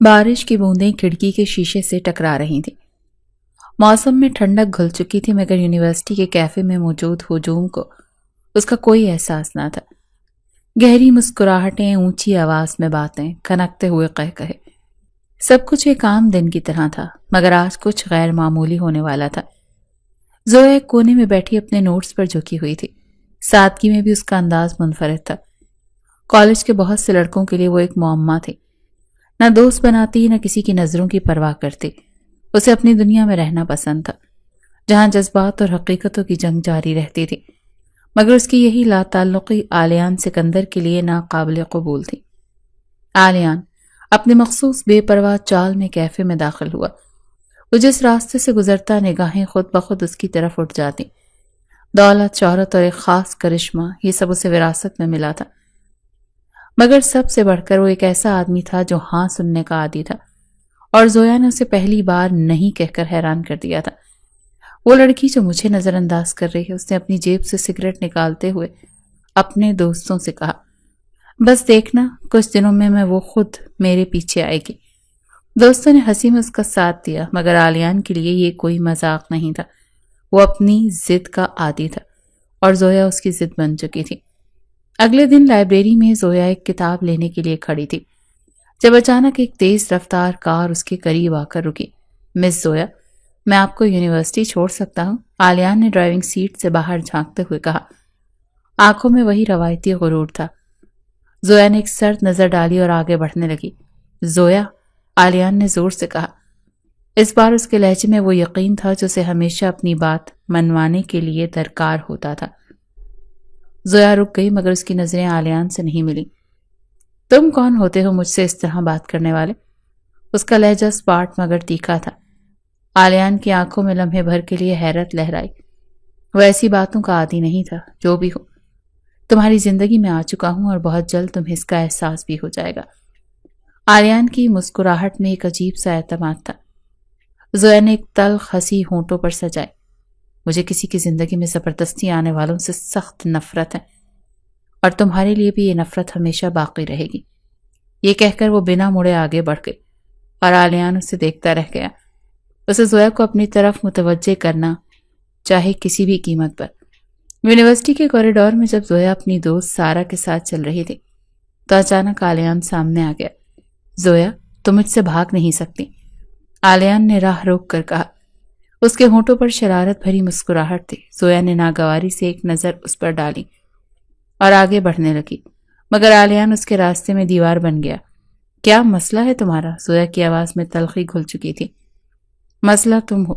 بارش کی بوندیں کھڑکی کے شیشے سے ٹکرا رہی تھیں۔ موسم میں ٹھنڈک گھل چکی تھی مگر یونیورسٹی کے کیفے میں موجود ہجوم کو اس کا کوئی احساس نہ تھا۔ گہری مسکراہٹیں، اونچی آواز میں باتیں، کھنکتے ہوئے قہقہے، سب کچھ ایک عام دن کی طرح تھا مگر آج کچھ غیر معمولی ہونے والا تھا۔ زویا ایک کونے میں بیٹھی اپنے نوٹس پر جھکی ہوئی تھی۔ سادگی میں بھی اس کا انداز منفرد تھا۔ کالج کے بہت سے لڑکوں کے لیے وہ ایک معمہ تھی۔ نہ دوست بناتی نہ کسی کی نظروں کی پرواہ کرتی۔ اسے اپنی دنیا میں رہنا پسند تھا جہاں جذبات اور حقیقتوں کی جنگ جاری رہتی تھی، مگر اس کی یہی لا تعلقی آلیان سکندر کے لیے ناقابل قبول تھی۔ آلیان اپنے مخصوص بے پرواہ چال میں کیفے میں داخل ہوا۔ وہ جس راستے سے گزرتا نگاہیں خود بخود اس کی طرف اٹھ جاتی۔ دولت، شہرت اور ایک خاص کرشمہ، یہ سب اسے وراثت میں ملا تھا، مگر سب سے بڑھ کر وہ ایک ایسا آدمی تھا جو ہاں سننے کا عادی تھا، اور زویا نے اسے پہلی بار نہیں کہہ کر حیران کر دیا تھا۔ وہ لڑکی جو مجھے نظر انداز کر رہی ہے، اس نے اپنی جیب سے سگریٹ نکالتے ہوئے اپنے دوستوں سے کہا، بس دیکھنا کچھ دنوں میں وہ خود میرے پیچھے آئے گی۔ دوستوں نے ہنسی میں اس کا ساتھ دیا مگر آلیان کے لیے یہ کوئی مذاق نہیں تھا۔ وہ اپنی ضد کا عادی تھا اور زویا اس کی ضد بن چکی تھی۔ اگلے دن لائبریری میں زویا ایک کتاب لینے کے لیے کھڑی تھی جب اچانک ایک تیز رفتار کار اس کے قریب آ کر رکی۔ مس زویا، میں آپ کو یونیورسٹی چھوڑ سکتا ہوں؟ آلیان نے ڈرائیونگ سیٹ سے باہر جھانکتے ہوئے کہا۔ آنکھوں میں وہی روایتی غرور تھا۔ زویا نے ایک سرد نظر ڈالی اور آگے بڑھنے لگی۔ زویا، آلیان نے زور سے کہا۔ اس بار اس کے لہجے میں وہ یقین تھا جو اسے ہمیشہ اپنی بات منوانے کے لیے درکار ہوتا تھا۔ زویا رک گئی مگر اس کی نظریں آلیان سے نہیں ملی۔ تم کون ہوتے ہو مجھ سے اس طرح بات کرنے والے؟ اس کا لہجہ سپاٹ مگر تیکھا تھا۔ آلیان کی آنکھوں میں لمحے بھر کے لیے حیرت لہرائی۔ وہ ایسی باتوں کا عادی نہیں تھا۔ جو بھی ہو، تمہاری زندگی میں آ چکا ہوں اور بہت جلد تمہیں اس کا احساس بھی ہو جائے گا۔ آلیان کی مسکراہٹ میں ایک عجیب سا اعتماد تھا۔ زویا نے ایک تلخ ہنسی ہونٹوں پر سجائی۔ مجھے کسی کی زندگی میں زبردستی آنے والوں سے سخت نفرت ہے، اور تمہارے لیے بھی یہ نفرت ہمیشہ باقی رہے گی۔ یہ کہہ کر وہ بنا مڑے آگے بڑھ گئی اور آلیان اسے دیکھتا رہ گیا۔ اسے زویا کو اپنی طرف متوجہ کرنا چاہے کسی بھی قیمت پر۔ یونیورسٹی کے کوریڈور میں جب زویا اپنی دوست سارا کے ساتھ چل رہی تھی تو اچانک آلیان سامنے آ گیا۔ زویا، تم مجھ سے بھاگ نہیں سکتی، آلیان نے راہ روک کر کہا۔ اس کے ہونٹوں پر شرارت بھری مسکراہٹ تھی۔ زویا نے ناگواری سے ایک نظر اس پر ڈالی اور آگے بڑھنے لگی، مگر آلیان اس کے راستے میں دیوار بن گیا۔ کیا مسئلہ ہے تمہارا؟ زویا کی آواز میں تلخی گھل چکی تھی۔ مسئلہ تم ہو۔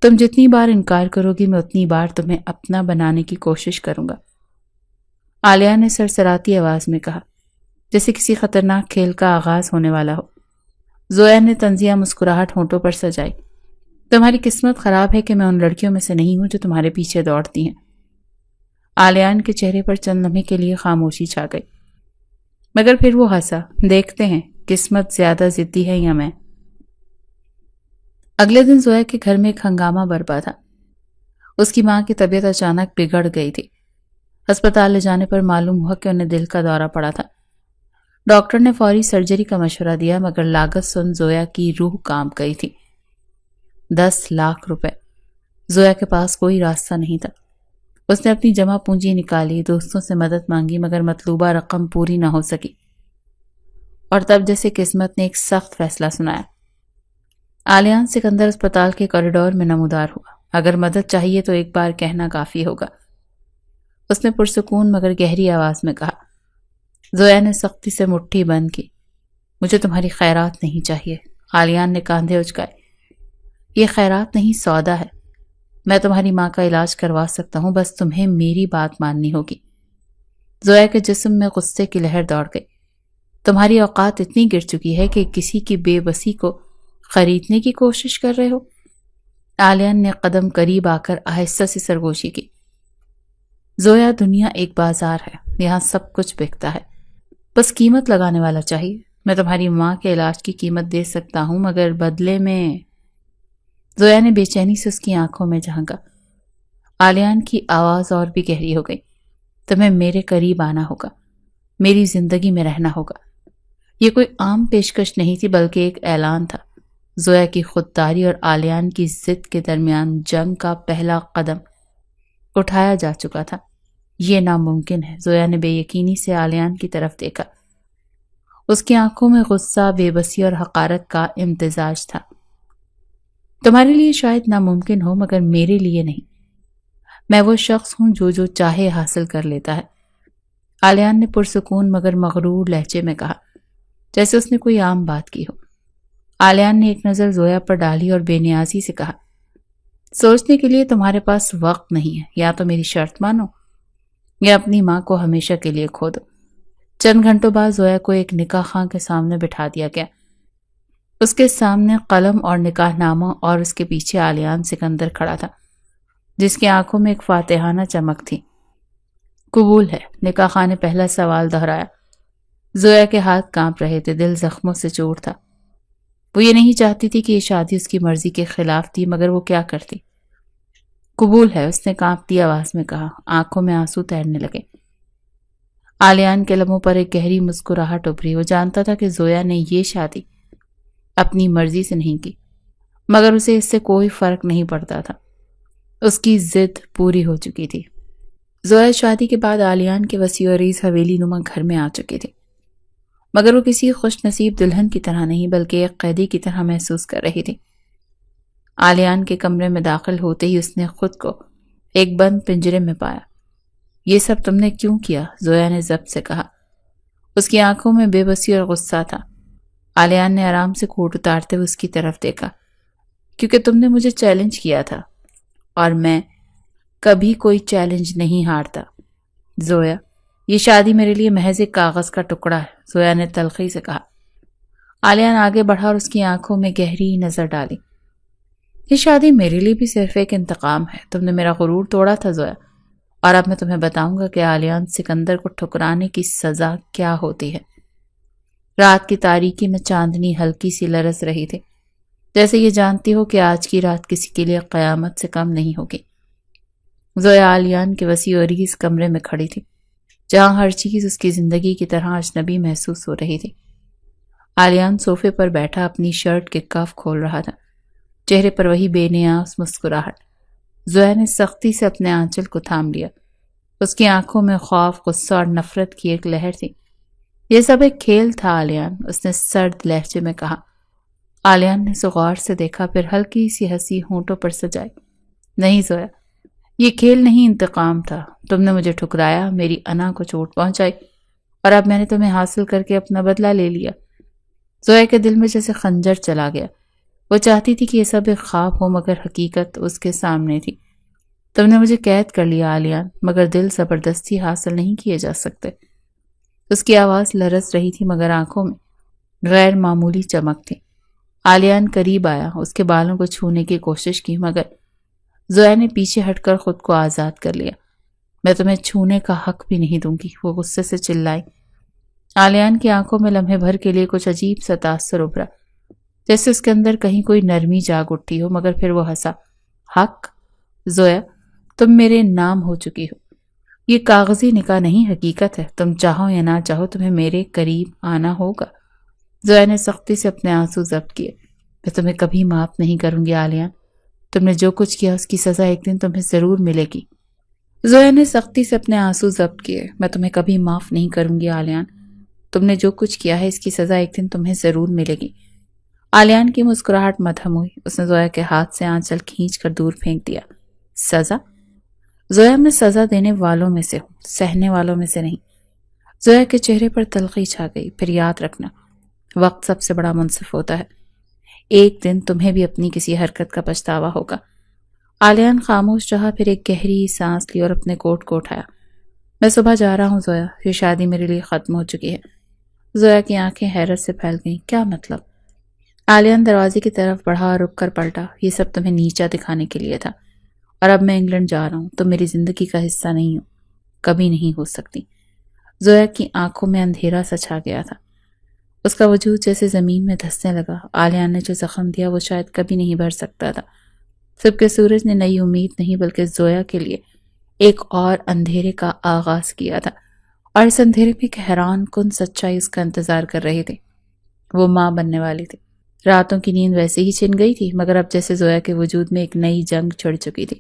تم جتنی بار انکار کرو گی میں اتنی بار تمہیں اپنا بنانے کی کوشش کروں گا، آلیان نے سرسراتی آواز میں کہا، جیسے کسی خطرناک کھیل کا آغاز ہونے والا ہو۔ زویا نے طنزیہ مسکراہٹ ہونٹوں پر سجائی۔ تمہاری قسمت خراب ہے کہ میں ان لڑکیوں میں سے نہیں ہوں جو تمہارے پیچھے دوڑتی ہیں۔ آلیان کے چہرے پر چند لمحے کے لیے خاموشی چھا گئی، مگر پھر وہ ہنسا۔ دیکھتے ہیں قسمت زیادہ ضدی ہے یا میں۔ اگلے دن زویا کے گھر میں ایک ہنگامہ برپا تھا۔ اس کی ماں کی طبیعت اچانک بگڑ گئی تھی۔ ہسپتال لے جانے پر معلوم ہوا کہ انہیں دل کا دورہ پڑا تھا۔ ڈاکٹر نے فوری سرجری کا مشورہ دیا مگر لاگت سن زویا کی روح کانپ گئی تھی۔ 10 لاکھ روپے۔ زویا کے پاس کوئی راستہ نہیں تھا۔ اس نے اپنی جمع پونجی نکالی، دوستوں سے مدد مانگی مگر مطلوبہ رقم پوری نہ ہو سکی، اور تب جیسے قسمت نے ایک سخت فیصلہ سنایا۔ آلیان سکندر اسپتال کے کوریڈور میں نمودار ہوا۔ اگر مدد چاہیے تو ایک بار کہنا کافی ہوگا، اس نے پرسکون مگر گہری آواز میں کہا۔ زویا نے سختی سے مٹھی بند کی۔ مجھے تمہاری خیرات نہیں چاہیے، آلیان نے کاندھے اچکائے۔ یہ خیرات نہیں، سودا ہے۔ میں تمہاری ماں کا علاج کروا سکتا ہوں، بس تمہیں میری بات ماننی ہوگی۔ زویا کے جسم میں غصے کی لہر دوڑ گئی۔ تمہاری اوقات اتنی گر چکی ہے کہ کسی کی بے بسی کو خریدنے کی کوشش کر رہے ہو؟ آلیان نے قدم قریب آ کر آہستہ سے سرگوشی کی۔ زویا، دنیا ایک بازار ہے، یہاں سب کچھ بکتا ہے، بس قیمت لگانے والا چاہیے۔ میں تمہاری ماں کے علاج کی قیمت دے سکتا ہوں مگر بدلے میں۔ زویا نے بے چینی سے اس کی آنکھوں میں جھانکا۔ آلیان کی آواز اور بھی گہری ہو گئی۔ تمہیں میرے قریب آنا ہوگا، میری زندگی میں رہنا ہوگا۔ یہ کوئی عام پیشکش نہیں تھی بلکہ ایک اعلان تھا۔ زویا کی خودداری اور آلیان کی ضد کے درمیان جنگ کا پہلا قدم اٹھایا جا چکا تھا۔ یہ ناممکن ہے۔ زویا نے بے یقینی سے آلیان کی طرف دیکھا۔ اس کی آنکھوں میں غصہ، بے بسی اور حقارت کا امتزاج تھا۔ تمہارے لیے شاید ناممکن ہو مگر میرے لیے نہیں۔ میں وہ شخص ہوں جو چاہے حاصل کر لیتا ہے، آلیان نے پرسکون مگر مغرور لہجے میں کہا، جیسے اس نے کوئی عام بات کی ہو۔ آلیان نے ایک نظر زویا پر ڈالی اور بے نیازی سے کہا، سوچنے کے لیے تمہارے پاس وقت نہیں ہے، یا تو میری شرط مانو یا اپنی ماں کو ہمیشہ کے لیے کھو دو۔ چند گھنٹوں بعد زویا کو ایک نکاح خواں کے سامنے بٹھا دیا گیا۔ اس کے سامنے قلم اور نکاح نامہ اور اس کے پیچھے آلیان سکندر کھڑا تھا، جس کی آنکھوں میں ایک فاتحانہ چمک تھی۔ قبول ہے، نکاح خواں نے پہلا سوال دہرایا۔ زویا کے ہاتھ کانپ رہے تھے، دل زخموں سے چور تھا۔ وہ یہ نہیں چاہتی تھی کہ یہ شادی اس کی مرضی کے خلاف تھی، مگر وہ کیا کرتی؟ قبول ہے، اس نے کانپتی آواز میں کہا، آنکھوں میں آنسو تیرنے لگے۔ آلیان کے لبوں پر ایک گہری مسکراہٹ ابھری۔ وہ جانتا تھا کہ زویا نے یہ شادی اپنی مرضی سے نہیں کی، مگر اسے اس سے کوئی فرق نہیں پڑتا تھا۔ اس کی ضد پوری ہو چکی تھی۔ زویا شادی کے بعد آلیان کے وسیع و عریض حویلی نما گھر میں آ چکی تھی، مگر وہ کسی خوش نصیب دلہن کی طرح نہیں بلکہ ایک قیدی کی طرح محسوس کر رہی تھی۔ آلیان کے کمرے میں داخل ہوتے ہی اس نے خود کو ایک بند پنجرے میں پایا۔ یہ سب تم نے کیوں کیا؟ زویا نے ضبط سے کہا۔ اس کی آنکھوں میں بے بسی اور غصہ تھا۔ آلیان نے آرام سے کوٹ اتارتے ہوئے اس کی طرف دیکھا۔ کیونکہ تم نے مجھے چیلنج کیا تھا، اور میں کبھی کوئی چیلنج نہیں ہارتا۔ زویا، یہ شادی میرے لیے محض ایک کاغذ کا ٹکڑا ہے، زویا نے تلخی سے کہا۔ آلیان آگے بڑھا اور اس کی آنکھوں میں گہری نظر ڈالی۔ یہ شادی میرے لیے بھی صرف ایک انتقام ہے۔ تم نے میرا غرور توڑا تھا زویا، اور اب میں تمہیں بتاؤں گا کہ آلیان سکندر کو ٹھکرانے کی سزا کیا ہوتی ہے۔ رات کی تاریکی میں چاندنی ہلکی سی لرز رہی تھی، جیسے یہ جانتی ہو کہ آج کی رات کسی کے لیے قیامت سے کم نہیں ہوگی۔ زویا آلیان کے وسیع و عریض کمرے میں کھڑی تھی، جہاں ہر چیز اس کی زندگی کی طرح اجنبی محسوس ہو رہی تھی۔ آلیان صوفے پر بیٹھا اپنی شرٹ کے کف کھول رہا تھا، چہرے پر وہی بے نیاز مسکراہٹ۔ زویا نے سختی سے اپنے آنچل کو تھام لیا۔ اس کی آنکھوں میں خوف، غصہ اور نفرت کی ایک لہر تھی۔ یہ سب ایک کھیل تھا آلیان، اس نے سرد لہجے میں کہا۔ آلیان نے اسے غور سے دیکھا، پھر ہلکی سی ہنسی ہونٹوں پر سجائی۔ نہیں زویا، یہ کھیل نہیں، انتقام تھا۔ تم نے مجھے ٹھکرایا، میری انا کو چوٹ پہنچائی، اور اب میں نے تمہیں حاصل کر کے اپنا بدلہ لے لیا۔ زویا کے دل میں جیسے خنجر چلا گیا۔ وہ چاہتی تھی کہ یہ سب ایک خواب ہو، مگر حقیقت اس کے سامنے تھی۔ تم نے مجھے قید کر لیا آلیان، مگر دل زبردستی حاصل نہیں کیے جا سکتے۔ اس کی آواز لرز رہی تھی، مگر آنکھوں میں غیر معمولی چمک تھی۔ آلیان قریب آیا، اس کے بالوں کو چھونے کی کوشش کی، مگر زویا نے پیچھے ہٹ کر خود کو آزاد کر لیا۔ میں تمہیں چھونے کا حق بھی نہیں دوں گی، وہ غصے سے چلائی۔ آلیان کی آنکھوں میں لمحے بھر کے لیے کچھ عجیب سا تاثر ابھرا، جیسے اس کے اندر کہیں کوئی نرمی جاگ اٹھی ہو، مگر پھر وہ ہنسا۔ حق؟ زویا، تم میرے نام ہو چکی ہو۔ یہ کاغذی نکاح نہیں، حقیقت ہے۔ تم چاہو یا نہ چاہو، تمہیں میرے قریب آنا ہوگا۔ زویا نے سختی سے اپنے آنسو ضبط کیے۔ میں تمہیں کبھی معاف نہیں کروں گی آلیان، تم نے جو کچھ کیا اس کی سزا ایک دن تمہیں ضرور ملے گی۔ زویا نے سختی سے اپنے آنسو ضبط کیے۔ میں تمہیں کبھی معاف نہیں کروں گی آلیان، تم نے جو کچھ کیا ہے اس کی سزا ایک دن تمہیں ضرور ملے گی۔ آلیان کی مسکراہٹ مدھم ہوئی۔ اس نے زویا کے ہاتھ سے آنچل کھینچ کر دور پھینک دیا۔ سزا؟ زویا، میں سزا دینے والوں میں سے ہوں، سہنے والوں میں سے نہیں۔ زویا کے چہرے پر تلخی چھا گئی۔ پھر یاد رکھنا، وقت سب سے بڑا منصف ہوتا ہے، ایک دن تمہیں بھی اپنی کسی حرکت کا پچھتاوا ہوگا۔ آلیان خاموش رہا، پھر ایک گہری سانس لی اور اپنے کوٹ کو اٹھایا۔ میں صبح جا رہا ہوں زویا، یہ شادی میرے لیے ختم ہو چکی ہے۔ زویا کی آنکھیں حیرت سے پھیل گئیں۔ کیا مطلب؟ آلیان دروازے کی طرف بڑھا اور رک کر پلٹا۔ یہ سب تمہیں نیچا دکھانے کے لیے تھا، اور اب میں انگلینڈ جا رہا ہوں، تم میری زندگی کا حصہ نہیں ہو، کبھی نہیں ہو سکتی۔ زویا کی آنکھوں میں اندھیرا سا چھا گیا تھا، اس کا وجود جیسے زمین میں دھسنے لگا۔ آلیان نے جو زخم دیا وہ شاید کبھی نہیں بھر سکتا تھا۔ صبح کے سورج نے نئی امید نہیں بلکہ زویا کے لیے ایک اور اندھیرے کا آغاز کیا تھا، اور اس اندھیرے میں ایک حیران کن سچائی اس کا انتظار کر رہی تھی۔ وہ ماں بننے والی تھی۔ راتوں کی نیند ویسے ہی چھن گئی تھی، مگر اب جیسے زویا کے وجود میں ایک نئی جنگ چھڑ چکی تھی۔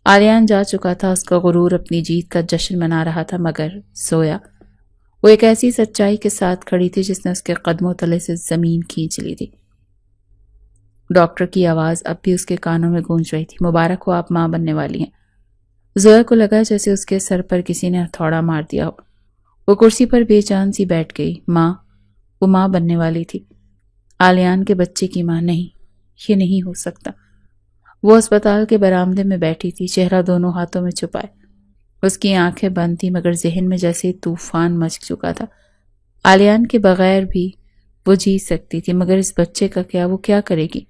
آلیان جا چکا تھا، اس کا غرور اپنی جیت کا جشن منا رہا تھا، مگر زویا، وہ ایک ایسی سچائی کے ساتھ کھڑی تھی جس نے اس کے قدموں تلے سے زمین کھینچ لی تھی۔ ڈاکٹر کی آواز اب بھی اس کے کانوں میں گونج رہی تھی، مبارک ہو، آپ ماں بننے والی ہیں۔ زویا کو لگا جیسے اس کے سر پر کسی نے ہتھوڑا مار دیا ہو۔ وہ کرسی پر بے چین سی بیٹھ گئی۔ ماں، وہ ماں بننے والی تھی، آلیان کے بچے کی ماں۔ نہیں، یہ نہیں ہو سکتا۔ وہ اسپتال کے برآمدے میں بیٹھی تھی، چہرہ دونوں ہاتھوں میں چھپائے۔ اس کی آنکھیں بند تھیں، مگر ذہن میں جیسے طوفان مچ چکا تھا۔ آلیان کے بغیر بھی وہ جی سکتی تھی، مگر اس بچے کا کیا؟ وہ کیا کرے گی؟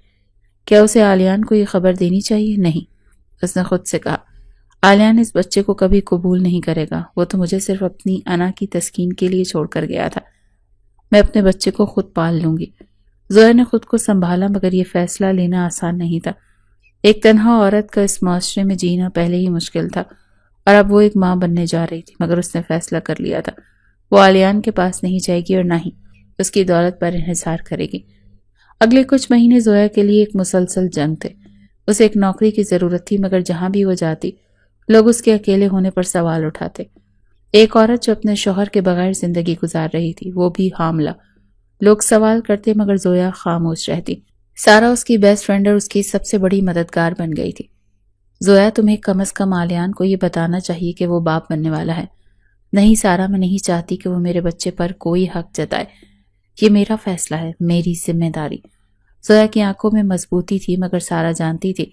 کیا اسے آلیان کو یہ خبر دینی چاہیے؟ نہیں، اس نے خود سے کہا، آلیان اس بچے کو کبھی قبول نہیں کرے گا۔ وہ تو مجھے صرف اپنی انا کی تسکین کے لیے چھوڑ کر گیا تھا۔ میں اپنے بچے کو خود پال لوں گی۔ زویا نے خود کو سنبھالا، مگر یہ فیصلہ لینا آسان نہیں تھا۔ ایک تنہا عورت کا اس معاشرے میں جینا پہلے ہی مشکل تھا، اور اب وہ ایک ماں بننے جا رہی تھی، مگر اس نے فیصلہ کر لیا تھا۔ وہ آلیان کے پاس نہیں جائے گی اور نہ ہی اس کی دولت پر انحصار کرے گی۔ اگلے کچھ مہینے زویا کے لیے ایک مسلسل جنگ تھے۔ اسے ایک نوکری کی ضرورت تھی، مگر جہاں بھی وہ جاتی لوگ اس کے اکیلے ہونے پر سوال اٹھاتے۔ ایک عورت جو اپنے شوہر کے بغیر زندگی گزار رہی تھی، وہ بھی حاملہ۔ لوگ سوال کرتے، مگر زویا خاموش رہتی۔ سارا اس کی بیسٹ فرینڈ اور اس کی سب سے بڑی مددگار بن گئی تھی۔ زویا، تمہیں کم از کم آلیان کو یہ بتانا چاہیے کہ وہ باپ بننے والا ہے۔ نہیں سارا، میں نہیں چاہتی کہ وہ میرے بچے پر کوئی حق جتائے۔ یہ میرا فیصلہ ہے، میری ذمہ داری۔ زویا کی آنکھوں میں مضبوطی تھی، مگر سارا جانتی تھی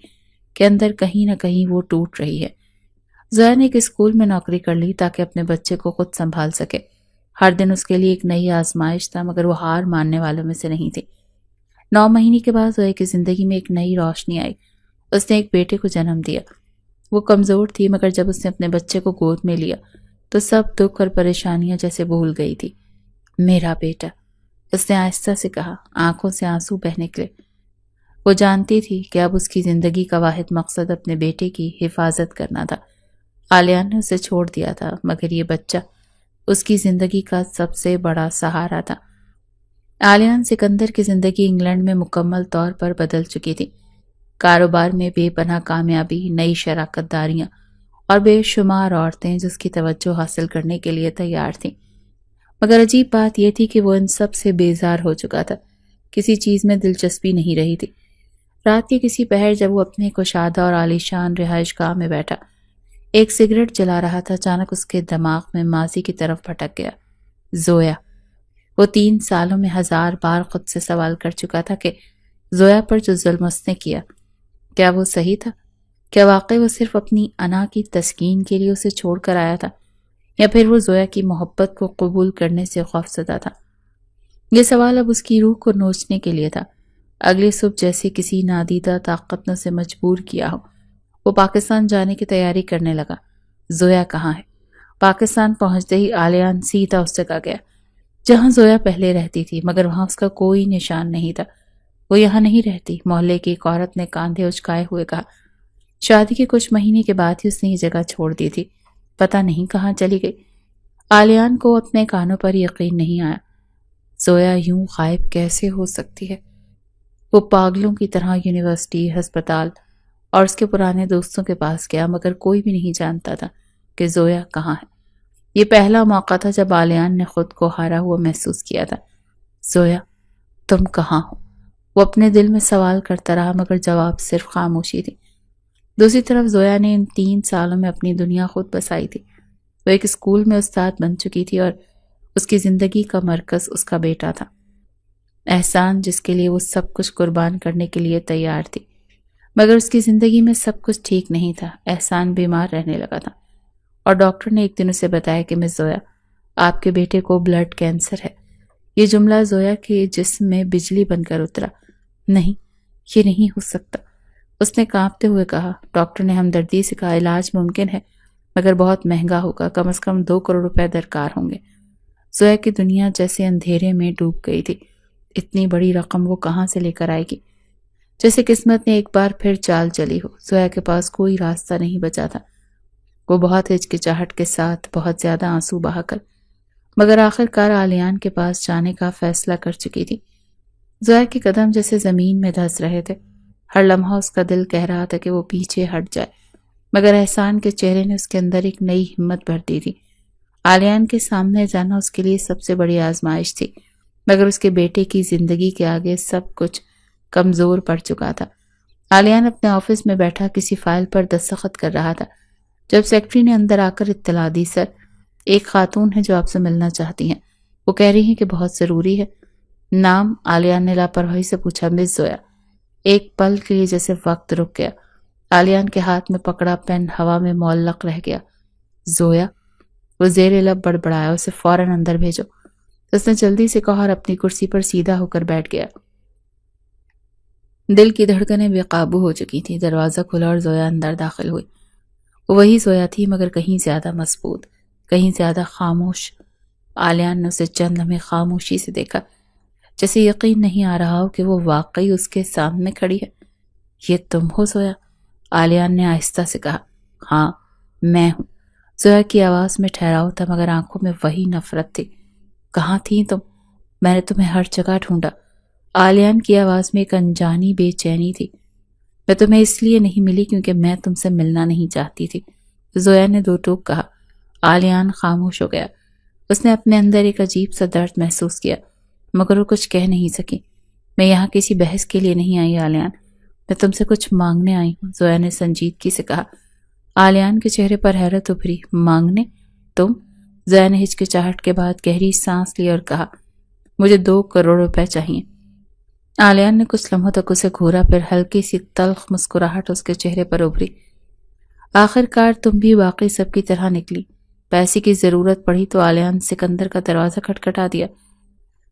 کہ اندر کہیں نہ کہیں وہ ٹوٹ رہی ہے۔ زویا نے ایک اسکول میں نوکری کر لی تاکہ اپنے بچے کو خود سنبھال سکے۔ ہر دن اس کے لیے ایک نئی آزمائش تھا، مگر وہ ہار ماننے والوں میں سے نہیں تھی۔ 9 مہینے کے بعد زویا کی زندگی میں ایک نئی روشنی آئی۔ اس نے ایک بیٹے کو جنم دیا۔ وہ کمزور تھی، مگر جب اس نے اپنے بچے کو گود میں لیا تو سب دکھ اور پریشانیاں جیسے بھول گئی تھی۔ میرا بیٹا، اس نے آہستہ سے کہا، آنکھوں سے آنسو بہہ نکلے۔ وہ جانتی تھی کہ اب اس کی زندگی کا واحد مقصد اپنے بیٹے کی حفاظت کرنا تھا۔ آلیان نے اسے چھوڑ دیا تھا، مگر یہ بچہ اس کی زندگی کا سب سے بڑا سہارا تھا۔ آلیان سکندر کی زندگی انگلینڈ میں مکمل طور پر بدل چکی تھی۔ کاروبار میں بے پناہ کامیابی، نئی شراکت داریاں اور بے شمار عورتیں جس کی توجہ حاصل کرنے کے لیے تیار تھیں۔ مگر عجیب بات یہ تھی کہ وہ ان سب سے بیزار ہو چکا تھا۔ کسی چیز میں دلچسپی نہیں رہی تھی۔ رات کے کسی پہر جب وہ اپنے کشادہ اور عالیشان رہائش گاہ میں بیٹھا، ایک سگریٹ جلا رہا تھا، اچانک اس کے دماغ میں ماضی کی طرف بھٹک گیا۔ زویا، وہ 3 سالوں میں 1000 بار خود سے سوال کر چکا تھا کہ زویا پر جو ظلم اس نے کیا، کیا وہ صحیح تھا؟ کیا واقعی وہ صرف اپنی انا کی تسکین کے لیے اسے چھوڑ کر آیا تھا، یا پھر وہ زویا کی محبت کو قبول کرنے سے خوفزدہ تھا؟ یہ سوال اب اس کی روح کو نوچنے کے لیے تھا۔ اگلی صبح جیسے کسی نادیدہ طاقت نے اسے مجبور کیا ہو، وہ پاکستان جانے کی تیاری کرنے لگا۔ زویا کہاں ہے؟ پاکستان پہنچتے ہی آلیان سیدھا اس جگہ گیا جہاں زویا پہلے رہتی تھی، مگر وہاں اس کا کوئی نشان نہیں تھا۔ وہ یہاں نہیں رہتی، محلے کی ایک عورت نے کاندھے اچکائے ہوئے کہا۔ شادی کے کچھ مہینے کے بعد ہی اس نے یہ جگہ چھوڑ دی تھی، پتہ نہیں کہاں چلی گئی۔ آلیان کو اپنے کانوں پر یقین نہیں آیا۔ زویا یوں غائب کیسے ہو سکتی ہے؟ وہ پاگلوں کی طرح یونیورسٹی، ہسپتال اور اس کے پرانے دوستوں کے پاس گیا، مگر کوئی بھی نہیں جانتا تھا کہ زویا کہاں ہے۔ یہ پہلا موقع تھا جب آلیان نے خود کو ہارا ہوا محسوس کیا تھا۔ زویا، تم کہاں ہو؟ وہ اپنے دل میں سوال کرتا رہا، مگر جواب صرف خاموشی تھی۔ دوسری طرف زویا نے ان 3 سالوں میں اپنی دنیا خود بسائی تھی۔ وہ ایک اسکول میں استاد بن چکی تھی اور اس کی زندگی کا مرکز اس کا بیٹا تھا، احسان، جس کے لیے وہ سب کچھ قربان کرنے کے لیے تیار تھی۔ مگر اس کی زندگی میں سب کچھ ٹھیک نہیں تھا۔ احسان بیمار رہنے لگا تھا اور ڈاکٹر نے ایک دن اسے بتایا کہ مس زویا، آپ کے بیٹے کو بلڈ کینسر ہے۔ یہ جملہ زویا کے جسم میں بجلی بن کر اترا۔ نہیں، یہ نہیں ہو سکتا، اس نے کانپتے ہوئے کہا۔ ڈاکٹر نے ہمدردی سے کہا، علاج ممکن ہے مگر بہت مہنگا ہوگا، کم از کم 2 کروڑ روپے درکار ہوں گے۔ زویا کی دنیا جیسے اندھیرے میں ڈوب گئی تھی۔ اتنی بڑی رقم وہ کہاں سے لے کر آئے گی؟ جیسے قسمت نے ایک بار پھر چال چلی ہو۔ زویا کے پاس کوئی راستہ نہیں بچا تھا۔ وہ بہت ہچکچاہٹ کے ساتھ، بہت زیادہ آنسو بہا کر مگر آخر کار آلیان کے پاس جانے کا فیصلہ کر چکی تھی۔ زویا کے قدم جیسے زمین میں دھس رہے تھے، ہر لمحہ اس کا دل کہہ رہا تھا کہ وہ پیچھے ہٹ جائے، مگر احسان کے چہرے نے اس کے اندر ایک نئی ہمت بھر دی تھی۔ آلیان کے سامنے جانا اس کے لیے سب سے بڑی آزمائش تھی، مگر اس کے بیٹے کی زندگی کے آگے سب کچھ کمزور پڑ چکا تھا۔ آلیان اپنے آفس میں بیٹھا کسی فائل پر دستخط کر رہا تھا جب سیکرٹری نے اندر آ کر اطلاع دی، سر ایک خاتون ہے جو آپ سے ملنا چاہتی ہیں، وہ کہہ رہی ہیں کہ بہت ضروری ہے۔ نام؟ آلیان نے لاپرواہی سے پوچھا۔ مس زویا۔ ایک پل کے لیے جیسے وقت رک گیا، آلیان کے ہاتھ میں پکڑا پین ہوا میں معلق رہ گیا۔ زویا؟ وہ زیر لب بڑبڑایا، اسے فوراً اندر بھیجو، اس نے جلدی سے کہا اور اپنی کرسی پر سیدھا ہو کر بیٹھ گیا۔ دل کی دھڑکنیں بے قابو ہو چکی تھی۔ دروازہ کھلا اور زویا اندر داخل ہوئی۔ وہ وہی زویا تھی مگر کہیں زیادہ مضبوط، کہیں زیادہ خاموش۔ آلیان نے اسے چند لمحے خاموشی سے دیکھا، جیسے یقین نہیں آ رہا ہو کہ وہ واقعی اس کے سامنے کھڑی ہے۔ یہ تم ہو زویا؟ آلیان نے آہستہ سے کہا۔ ہاں میں ہوں۔ زویا کی آواز میں ٹھہراؤ تھا مگر آنکھوں میں وہی نفرت تھی۔ کہاں تھی تم؟ میں نے تمہیں ہر جگہ ڈھونڈا۔ آلیان کی آواز میں ایک انجانی بے چینی تھی۔ میں تمہیں اس لیے نہیں ملی کیونکہ میں تم سے ملنا نہیں چاہتی تھی، زویا نے دو ٹوک کہا۔ آلیان خاموش ہو گیا۔ اس نے اپنے اندر ایک عجیب سا درد محسوس کیا مگر وہ کچھ کہہ نہیں سکی۔ میں یہاں کسی بحث کے لیے نہیں آئی آلیان، میں تم سے کچھ مانگنے آئی ہوں، زویا نے سنجیدگی سے کہا۔ آلیان کے چہرے پر حیرت ابھری۔ مانگنے؟ تم؟ زویا نے ہچکچاہٹ کے بعد گہری سانس لی اور کہا، مجھے 2 کروڑ روپے چاہیے۔ آلیان نے کچھ لمحوں تک اسے گھورا، پھر ہلکی سی تلخ مسکراہٹ اس کے چہرے پر ابھری۔ آخر کار تم بھی باقی سب کی طرح نکلی۔ پیسے کی ضرورت پڑی تو آلیان سکندر کا دروازہ کھٹکھٹا دیا۔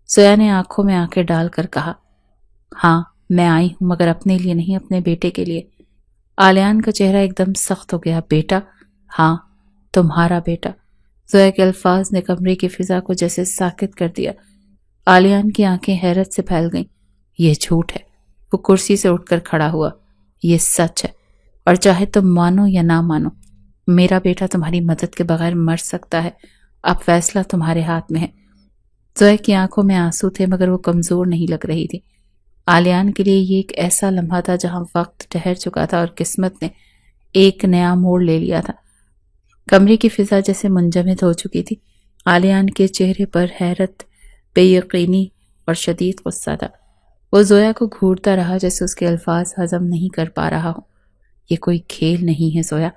زویا نے آنکھوں میں آنکھیں ڈال کر کہا، ہاں میں آئی ہوں مگر اپنے لیے نہیں، اپنے بیٹے کے لیے۔ آلیان کا چہرہ ایک دم سخت ہو گیا۔ بیٹا؟ ہاں تمہارا بیٹا۔ زویا کے الفاظ نے کمرے کی فضا کو جیسے ساکت کر دیا۔ آلیان کی آنکھیں حیرت سے پھیل گئیں۔ یہ جھوٹ ہے۔ وہ کرسی سے اٹھ کر کھڑا ہوا۔ یہ سچ ہے، اور چاہے تم مانو یا نہ مانو، میرا بیٹا تمہاری مدد کے بغیر مر سکتا ہے۔ اب فیصلہ تمہارے ہاتھ میں ہے۔ زویا کی آنکھوں میں آنسو تھے مگر وہ کمزور نہیں لگ رہی تھی۔ آلیان کے لیے یہ ایک ایسا لمحہ تھا جہاں وقت ٹھہر چکا تھا اور قسمت نے ایک نیا موڑ لے لیا تھا۔ کمرے کی فضا جیسے منجمد ہو چکی تھی۔ آلیان کے چہرے پر حیرت، بے یقینی اور شدید غصہ تھا۔ وہ زویا کو گھورتا رہا جیسے اس کے الفاظ ہضم نہیں کر پا رہا ہو۔ یہ کوئی کھیل نہیں ہے زویا۔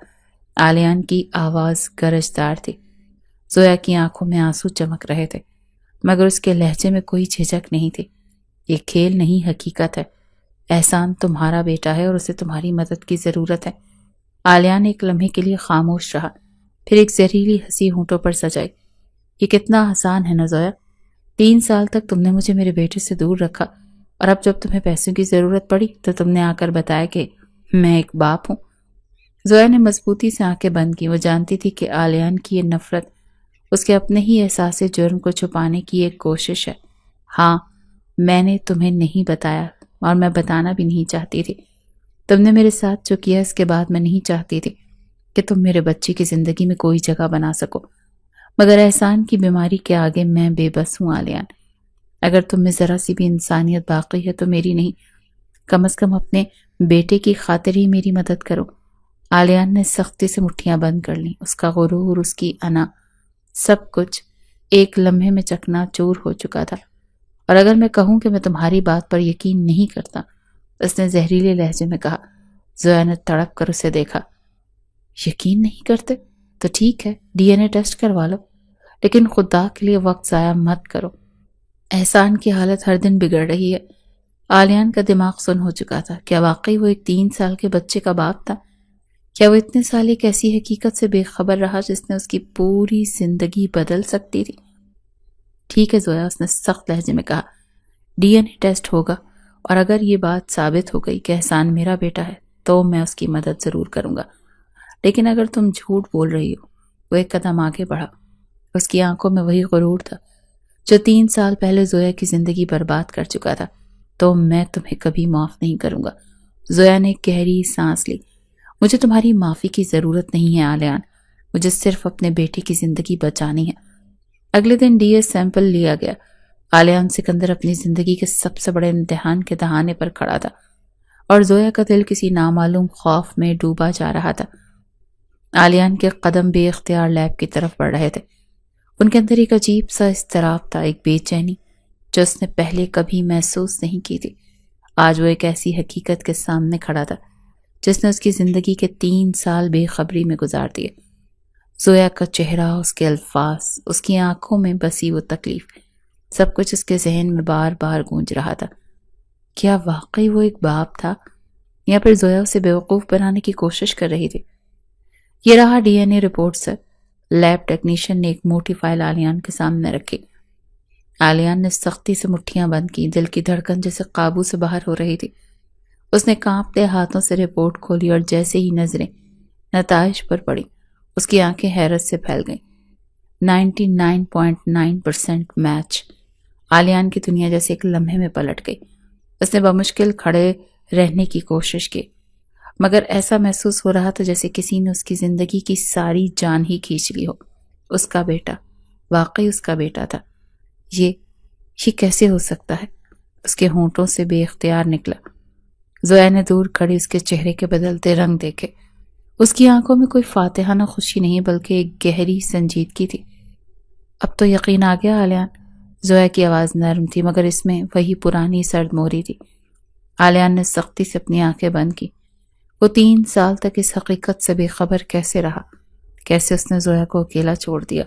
آلیان کی آواز گرجدار تھی۔ زویا کی آنکھوں میں آنسو چمک رہے تھے مگر اس کے لہجے میں کوئی جھجک نہیں تھی۔ یہ کھیل نہیں، حقیقت ہے۔ احسان تمہارا بیٹا ہے اور اسے تمہاری مدد کی ضرورت ہے۔ آلیان ایک لمحے کے لیے خاموش رہا، پھر ایک زہریلی ہنسی ہونٹوں پر سجائی۔ یہ کتنا آسان ہے نا زویا؟ 3 سال تک تم نے مجھے میرے بیٹے سے دور رکھا، اور اب جب تمہیں پیسوں کی ضرورت پڑی تو تم نے آ کر بتایا کہ میں ایک باپ ہوں۔ زویا نے مضبوطی سے آنکھیں بند کی۔ وہ جانتی تھی کہ آلیان کی یہ نفرت اس کے اپنے ہی احساس جرم کو چھپانے کی ایک کوشش ہے۔ ہاں میں نے تمہیں نہیں بتایا اور میں بتانا بھی نہیں چاہتی تھی۔ تم نے میرے ساتھ جو کیا اس کے بعد میں نہیں چاہتی تھی کہ تم میرے بچے کی زندگی میں کوئی جگہ بنا سکو، مگر احسان کی بیماری کے آگے میں بے بس ہوں آلیان۔ اگر تم میں ذرا سی بھی انسانیت باقی ہے تو میری نہیں، کم از کم اپنے بیٹے کی خاطر ہی میری مدد کرو۔ آلیان نے سختی سے مٹھیاں بند کر لیں۔ اس کا غرور، اس کی انا، سب کچھ ایک لمحے میں چکنا چور ہو چکا تھا۔ اور اگر میں کہوں کہ میں تمہاری بات پر یقین نہیں کرتا، اس نے زہریلے لہجے میں کہا۔ زویا نے تڑپ کر اسے دیکھا۔ یقین نہیں کرتے تو ٹھیک ہے، DNA ٹیسٹ کروا لو، لیکن خدا کے لیے وقت ضائع مت کرو۔ احسان کی حالت ہر دن بگڑ رہی ہے۔ آلیان کا دماغ سن ہو چکا تھا۔ کیا واقعی وہ ایک 3 سال کے بچے کا باپ تھا؟ کیا وہ اتنے سال ایک ایسی حقیقت سے بے خبر رہا جس نے اس کی پوری زندگی بدل سکتی تھی؟ ٹھیک ہے زویا، اس نے سخت لہجے میں کہا، DNA ٹیسٹ ہوگا، اور اگر یہ بات ثابت ہو گئی کہ احسان میرا بیٹا ہے تو میں اس کی مدد ضرور کروں گا، لیکن اگر تم جھوٹ بول رہی ہو۔ وہ ایک قدم آگے بڑھا۔ اس کی آنکھوں میں وہی غرور تھا جو 3 سال پہلے زویا کی زندگی برباد کر چکا تھا۔ تو میں تمہیں کبھی معاف نہیں کروں گا۔ زویا نے گہری سانس لی۔ مجھے تمہاری معافی کی ضرورت نہیں ہے آلیان، مجھے صرف اپنے بیٹے کی زندگی بچانی ہے۔ اگلے دن ڈی ایس سیمپل لیا گیا۔ آلیان سکندر اپنی زندگی کے سب سے بڑے امتحان کے دہانے پر کھڑا تھا اور زویا کا دل کسی نامعلوم خوف میں ڈوبا جا رہا تھا۔ آلیان کے قدم بے اختیار لیب کی طرف بڑھ رہے تھے۔ ان کے اندر ایک عجیب سا اضطراب تھا، ایک بے چینی جو اس نے پہلے کبھی محسوس نہیں کی تھی۔ آج وہ ایک ایسی حقیقت کے سامنے کھڑا تھا جس نے اس کی زندگی کے 3 سال بے خبری میں گزار دیے۔ زویا کا چہرہ، اس کے الفاظ، اس کی آنکھوں میں بسی وہ تکلیف، سب کچھ اس کے ذہن میں بار بار گونج رہا تھا۔ کیا واقعی وہ ایک باپ تھا یا پھر زویا اسے بیوقوف بنانے کی کوشش کر رہی تھی؟ یہ رہا ڈی این اے رپورٹ سر۔ لیب ٹیکنیشین نے ایک موٹی فائل آلیان کے سامنے رکھی۔ آلیان نے سختی سے مٹھیاں بند کی، دل کی دھڑکن جیسے قابو سے باہر ہو رہی تھی۔ اس نے کانپتے ہاتھوں سے رپورٹ کھولی اور جیسے ہی نظریں نتائج پر پڑی، اس کی آنکھیں حیرت سے پھیل گئیں۔ 99.9% میچ۔ آلیان کی دنیا جیسے ایک لمحے میں پلٹ گئی۔ اس نے بمشکل کھڑے رہنے کی کوشش کی، مگر ایسا محسوس ہو رہا تھا جیسے کسی نے اس کی زندگی کی ساری جان ہی کھینچ لی ہو۔ اس کا بیٹا، واقعی اس کا بیٹا تھا۔ یہ کیسے ہو سکتا ہے؟ اس کے ہونٹوں سے بے اختیار نکلا۔ زویا نے دور کھڑی اس کے چہرے کے بدلتے رنگ دیکھے۔ اس کی آنکھوں میں کوئی فاتحانہ خوشی نہیں بلکہ ایک گہری سنجیدگی تھی۔ اب تو یقین آ گیا آلیان؟ زویا کی آواز نرم تھی مگر اس میں وہی پرانی سرد موری تھی۔ آلیان نے سختی سے اپنی آنکھیں بند کی۔ وہ 3 سال تک اس حقیقت سے بے خبر کیسے رہا؟ کیسے اس نے زویا کو اکیلا چھوڑ دیا؟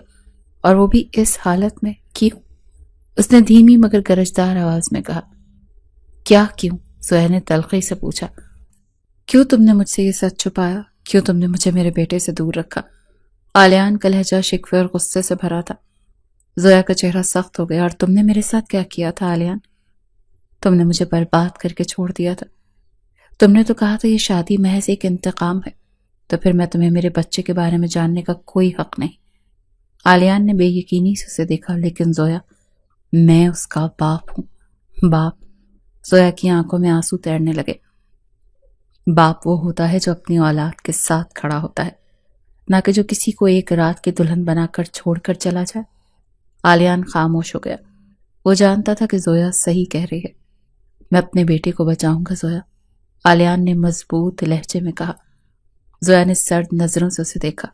اور وہ بھی اس حالت میں؟ کیوں؟ اس نے دھیمی مگر گرجدار آواز میں کہا۔ کیا کیوں؟ زویا نے تلخی سے پوچھا۔ کیوں تم نے مجھ سے یہ سچ چھپایا؟ کیوں تم نے مجھے میرے بیٹے سے دور رکھا؟ آلیان کا لہجہ شکوے اور غصے سے بھرا تھا۔ زویا کا چہرہ سخت ہو گیا۔ اور تم نے میرے ساتھ کیا کیا تھا آلیان؟ تم نے مجھے برباد کر کے چھوڑ دیا تھا۔ تم نے تو کہا تھا یہ شادی محض ایک انتقام ہے، تو پھر میں تمہیں میرے بچے کے بارے میں جاننے کا کوئی حق نہیں۔ آلیان نے بے یقینی سے اسے دیکھا۔ لیکن زویا، میں اس کا باپ ہوں۔ باپ؟ زویا کی آنکھوں میں آنسو تیرنے لگے۔ باپ وہ ہوتا ہے جو اپنی اولاد کے ساتھ کھڑا ہوتا ہے، نہ کہ جو کسی کو ایک رات کی دلہن بنا کر چھوڑ کر چلا جائے۔ آلیان خاموش ہو گیا۔ وہ جانتا تھا کہ زویا صحیح کہہ رہی ہے۔ میں اپنے بیٹے کو بچاؤں گا زویا، آلیان نے مضبوط لہجے میں کہا۔ زویا نے سرد نظروں سے اسے دیکھا۔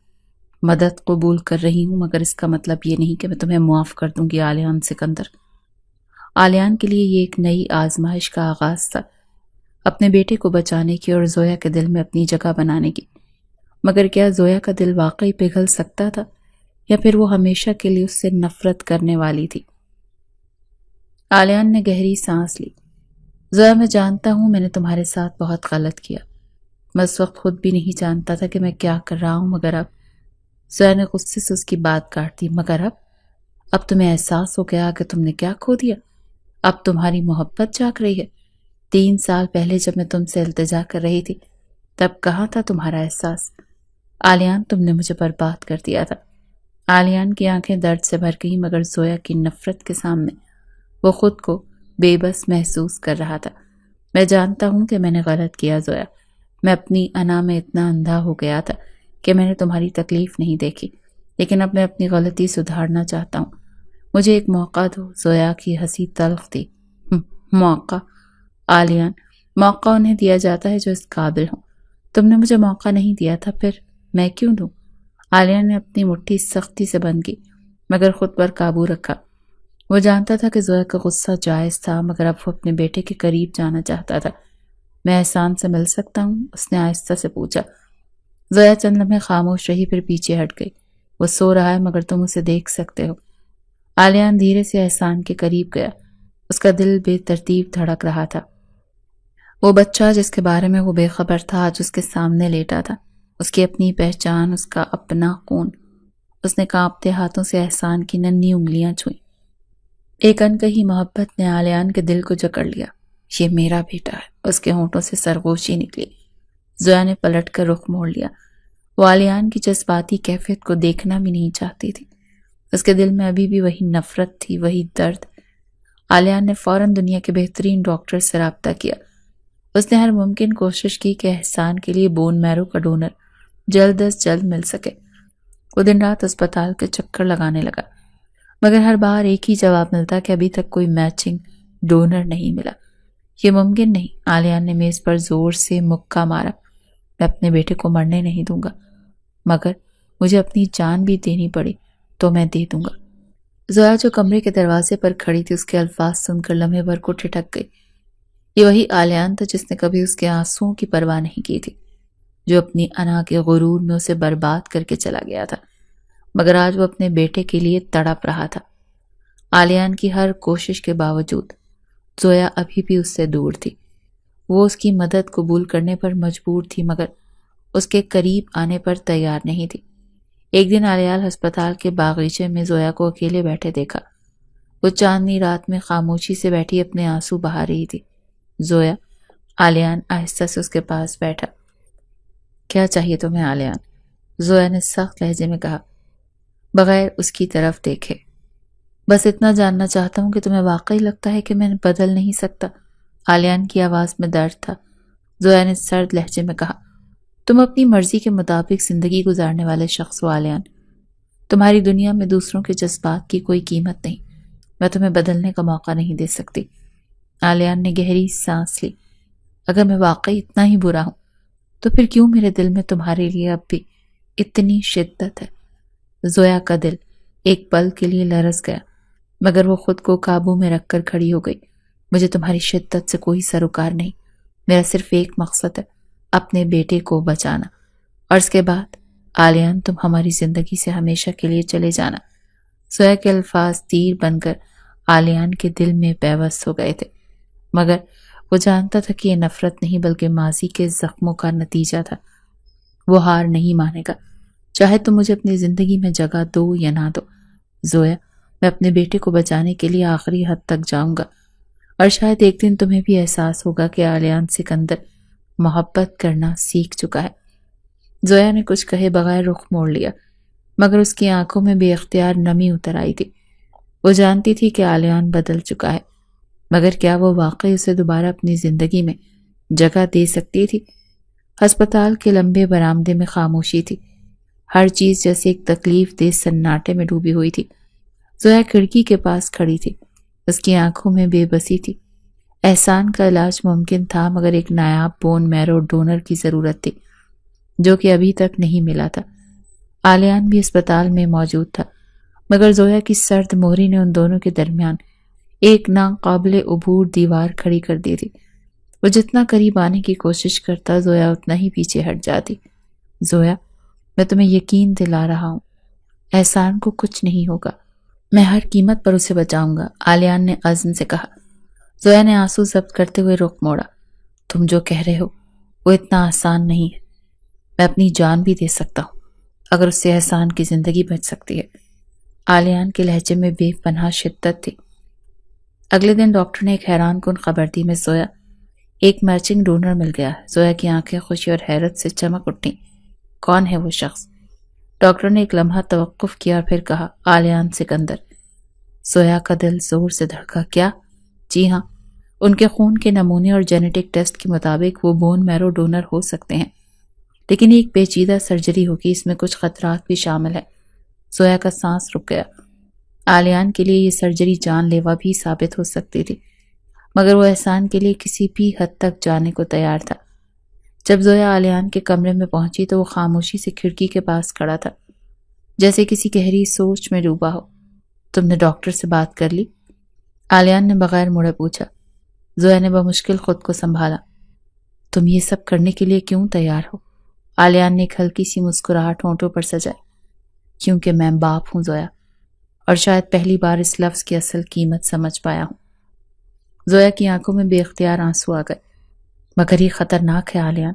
مدد قبول کر رہی ہوں مگر اس کا مطلب یہ نہیں کہ میں تمہیں معاف کر دوں گی آلیان سکندر۔ آلیان کے لیے یہ ایک نئی آزمائش کا آغاز تھا، اپنے بیٹے کو بچانے کی اور زویا کے دل میں اپنی جگہ بنانے کی۔ مگر کیا زویا کا دل واقعی پگھل سکتا تھا یا پھر وہ ہمیشہ کے لیے اس سے نفرت کرنے والی تھی؟ آلیان نے گہری سانس لی۔ زویا، میں جانتا ہوں میں نے تمہارے ساتھ بہت غلط کیا۔ میں اس وقت خود بھی نہیں جانتا تھا کہ میں کیا کر رہا ہوں، مگر اب… زویا نے غصے سے اس کی بات کاٹ دی۔ مگر اب تمہیں احساس ہو گیا کہ تم نے کیا کھو دیا؟ اب تمہاری محبت جاگ رہی ہے۔ 3 سال پہلے جب میں تم سے التجا کر رہی تھی تب کہاں تھا تمہارا احساس؟ آلیان، تم نے مجھے برباد کر دیا تھا۔ آلیان کی آنکھیں درد سے بھر گئیں مگر زویا کی نفرت کے سامنے وہ خود کو بے بس محسوس کر رہا تھا۔ میں جانتا ہوں کہ میں نے غلط کیا زویا۔ میں اپنی انا میں اتنا اندھا ہو گیا تھا کہ میں نے تمہاری تکلیف نہیں دیکھی، لیکن اب میں اپنی غلطی سدھارنا چاہتا ہوں۔ مجھے ایک موقع دو۔ زویا کی ہنسی تلخ تھی۔ موقع؟ آلیان، موقع انہیں دیا جاتا ہے جو اس قابل ہوں۔ تم نے مجھے موقع نہیں دیا تھا، پھر میں کیوں دوں؟ آلیان نے اپنی مٹھی سختی سے بند کی مگر خود پر قابو رکھا۔ وہ جانتا تھا کہ زویا کا غصہ جائز تھا مگر اب وہ اپنے بیٹے کے قریب جانا چاہتا تھا۔ میں احسان سے مل سکتا ہوں؟ اس نے آہستہ سے پوچھا۔ زویا چند لمحے خاموش رہی پھر پیچھے ہٹ گئی۔ وہ سو رہا ہے مگر تم اسے دیکھ سکتے ہو۔ آلیان دھیرے سے احسان کے قریب گیا۔ اس کا دل بے ترتیب دھڑک رہا تھا۔ وہ بچہ جس کے بارے میں وہ بے خبر تھا آج اس کے سامنے لیٹا تھا، اس کی اپنی پہچان، اس کا اپنا خون۔ اس نے کانپتے ہاتھوں سے احسان کی ننھی انگلیاں چھوئیں۔ ایک انکہی محبت نے آلیان کے دل کو جکڑ لیا۔ یہ میرا بیٹا ہے۔ اس کے ہونٹوں سے سرگوشی نکلی۔ زویا نے پلٹ کر رخ موڑ لیا۔ وہ آلیان کی جذباتی کیفیت کو دیکھنا بھی نہیں چاہتی تھی۔ اس کے دل میں ابھی بھی وہی نفرت تھی، وہی درد۔ آلیان نے فوراً دنیا کے بہترین ڈاکٹر سے رابطہ کیا۔ اس نے ہر ممکن کوشش کی کہ احسان کے لیے بون میرو کا ڈونر جلد از جلد مل سکے۔ وہ دن رات اسپتال کے چکر لگانے لگا۔ مگر ہر بار ایک ہی جواب ملتا کہ ابھی تک کوئی میچنگ ڈونر نہیں ملا۔ یہ ممکن نہیں۔ عالیان نے میز پر زور سے مکہ مارا۔ میں اپنے بیٹے کو مرنے نہیں دوں گا، مگر مجھے اپنی جان بھی دینی پڑی تو میں دے دوں گا۔ زویا جو کمرے کے دروازے پر کھڑی تھی، اس کے الفاظ سن کر لمحے بھر کو ٹھٹک گئی۔ یہ وہی عالیان تھا جس نے کبھی اس کے آنسوؤں کی پرواہ نہیں کی تھی، جو اپنی انا کے غرور میں اسے برباد کر کے چلا گیا تھا، مگر آج وہ اپنے بیٹے کے لیے تڑپ رہا تھا۔ عالیان کی ہر کوشش کے باوجود زویا ابھی بھی اس سے دور تھی۔ وہ اس کی مدد قبول کرنے پر مجبور تھی، مگر اس کے قریب آنے پر تیار نہیں تھی۔ ایک دن علیال ہسپتال کے باغیچے میں زویا کو اکیلے بیٹھے دیکھا۔ وہ چاندنی رات میں خاموشی سے بیٹھی اپنے آنسو بہا رہی تھی۔ زویا، علیان آہستہ سے اس کے پاس بیٹھا۔ کیا چاہیے تمہیں علیان؟ زویا نے سخت لہجے میں کہا، بغیر اس کی طرف دیکھے۔ بس اتنا جاننا چاہتا ہوں کہ تمہیں واقعی لگتا ہے کہ میں بدل نہیں سکتا؟ علیان کی آواز میں درد تھا۔ زویا نے سرد لہجے میں کہا، تم اپنی مرضی کے مطابق زندگی گزارنے والے شخص ہو علیان۔ تمہاری دنیا میں دوسروں کے جذبات کی کوئی قیمت نہیں۔ میں تمہیں بدلنے کا موقع نہیں دے سکتی۔ علیان نے گہری سانس لی۔ اگر میں واقعی اتنا ہی برا ہوں تو پھر کیوں میرے دل میں تمہارے لیے اب بھی اتنی شدت ہے؟ زویا کا دل ایک پل کے لیے لرز گیا، مگر وہ خود کو قابو میں رکھ کر کھڑی ہو گئی۔ مجھے تمہاری شدت سے کوئی سروکار نہیں۔ میرا صرف ایک مقصد ہے، اپنے بیٹے کو بچانا، اور اس کے بعد علیان تم ہماری زندگی سے ہمیشہ کے لیے چلے جانا۔ زویا کے الفاظ تیر بن کر علیان کے دل میں پیوست ہو گئے تھے، مگر وہ جانتا تھا کہ یہ نفرت نہیں بلکہ ماضی کے زخموں کا نتیجہ تھا۔ وہ ہار نہیں مانے گا، چاہے تم مجھے اپنی زندگی میں جگہ دو یا نہ دو۔ زویا، میں اپنے بیٹے کو بچانے کے لیے آخری حد تک جاؤں گا، اور شاید ایک دن تمہیں بھی احساس ہوگا کہ علیان سکندر محبت کرنا سیکھ چکا ہے۔ زویا نے کچھ کہے بغیر رخ موڑ لیا، مگر اس کی آنکھوں میں بے اختیار نمی اتر آئی تھی۔ وہ جانتی تھی کہ علیان بدل چکا ہے، مگر کیا وہ واقعی اسے دوبارہ اپنی زندگی میں جگہ دے سکتی تھی؟ ہسپتال کے لمبے برآمدے میں خاموشی تھی۔ ہر چیز جیسے ایک تکلیف دہ سناٹے میں ڈوبی ہوئی تھی۔ زویا کھڑکی کے پاس کھڑی تھی، اس کی آنکھوں میں بے بسی تھی۔ احسان کا علاج ممکن تھا، مگر ایک نایاب بون میرو ڈونر کی ضرورت تھی، جو کہ ابھی تک نہیں ملا تھا۔ علیان بھی اسپتال میں موجود تھا، مگر زویا کی سرد مہری نے ان دونوں کے درمیان ایک ناقابل عبور دیوار کھڑی کر دی تھی۔ وہ جتنا قریب آنے کی کوشش کرتا، زویا اتنا ہی پیچھے ہٹ جاتی۔ زویا، میں تمہیں یقین دلا رہا ہوں، احسان کو کچھ نہیں ہوگا، میں ہر قیمت پر اسے بچاؤں گا، علیان نے عزم سے کہا۔ زویا نے آنسو ضبط کرتے ہوئے رخ موڑا۔ تم جو کہہ رہے ہو وہ اتنا آسان نہیں ہے۔ میں اپنی جان بھی دے سکتا ہوں اگر اس سے احسان کی زندگی بچ سکتی ہے۔ علیان کے لہجے میں بے پناہ شدت تھی۔ اگلے دن ڈاکٹر نے ایک حیران کن خبر دی، میں زویا ایک میچنگ ڈونر مل گیا۔ زویا کی آنکھیں خوشی اور حیرت سے چمک اٹھیں۔ کون ہے وہ شخص؟ ڈاکٹر نے ایک لمحہ توقف کیا اور پھر کہا، علیان سکندر۔ زویا کا دل زور سے دھڑکا۔ کیا؟ جی ہاں، ان کے خون کے نمونے اور جینیٹک ٹیسٹ کے مطابق وہ بون میرو ڈونر ہو سکتے ہیں، لیکن ایک پیچیدہ سرجری ہوگی، اس میں کچھ خطرات بھی شامل ہیں۔ زویا کا سانس رک گیا۔ علیان کے لیے یہ سرجری جان لیوا بھی ثابت ہو سکتی تھی، مگر وہ احسان کے لیے کسی بھی حد تک جانے کو تیار تھا۔ جب زویا علیان کے کمرے میں پہنچی تو وہ خاموشی سے کھڑکی کے پاس کھڑا تھا، جیسے کسی گہری سوچ میں ڈوبا ہو۔ تم نے ڈاکٹر سے بات کر لی؟ علیان نے بغیر مڑے پوچھا۔ زویا نے بمشکل خود کو سنبھالا۔ تم یہ سب کرنے کے لیے کیوں تیار ہو؟ علیان نے ایک ہلکی سی مسکراہٹ ہونٹوں پر سجائی۔ کیونکہ میں باپ ہوں زویا، اور شاید پہلی بار اس لفظ کی اصل قیمت سمجھ پایا ہوں۔ زویا کی آنکھوں میں بے اختیار آنسو آ گئے۔ مگر یہ خطرناک ہے علیان،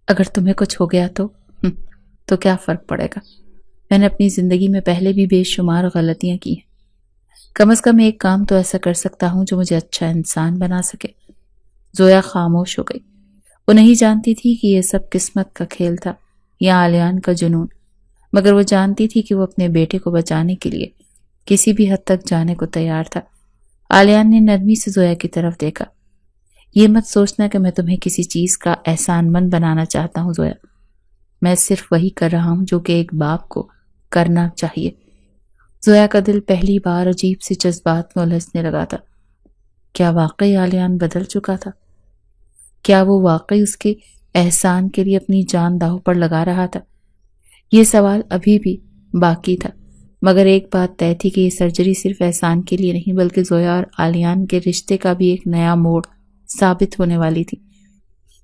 اگر تمہیں کچھ ہو گیا تو کیا فرق پڑے گا؟ میں نے اپنی زندگی میں پہلے بھی بے شمار غلطیاں کی ہیں، کم از کم ایک کام تو ایسا کر سکتا ہوں جو مجھے اچھا انسان بنا سکے۔ زویا خاموش ہو گئی۔ وہ نہیں جانتی تھی کہ یہ سب قسمت کا کھیل تھا یا علیان کا جنون، مگر وہ جانتی تھی کہ وہ اپنے بیٹے کو بچانے کے لیے کسی بھی حد تک جانے کو تیار تھا۔ علیان نے نرمی سے زویا کی طرف دیکھا۔ یہ مت سوچنا کہ میں تمہیں کسی چیز کا احسان مند بنانا چاہتا ہوں زویا، میں صرف وہی کر رہا ہوں جو کہ ایک باپ کو کرنا چاہیے۔ زویا کا دل پہلی بار عجیب سی جذبات میں الجھنے لگا تھا۔ کیا واقعی عالیان بدل چکا تھا؟ کیا وہ واقعی اس کے احسان کے لیے اپنی جان داؤ پر لگا رہا تھا؟ یہ سوال ابھی بھی باقی تھا، مگر ایک بات طے تھی کہ یہ سرجری صرف احسان کے لیے نہیں بلکہ زویا اور عالیان کے رشتے کا بھی ایک نیا موڑ ثابت ہونے والی تھی۔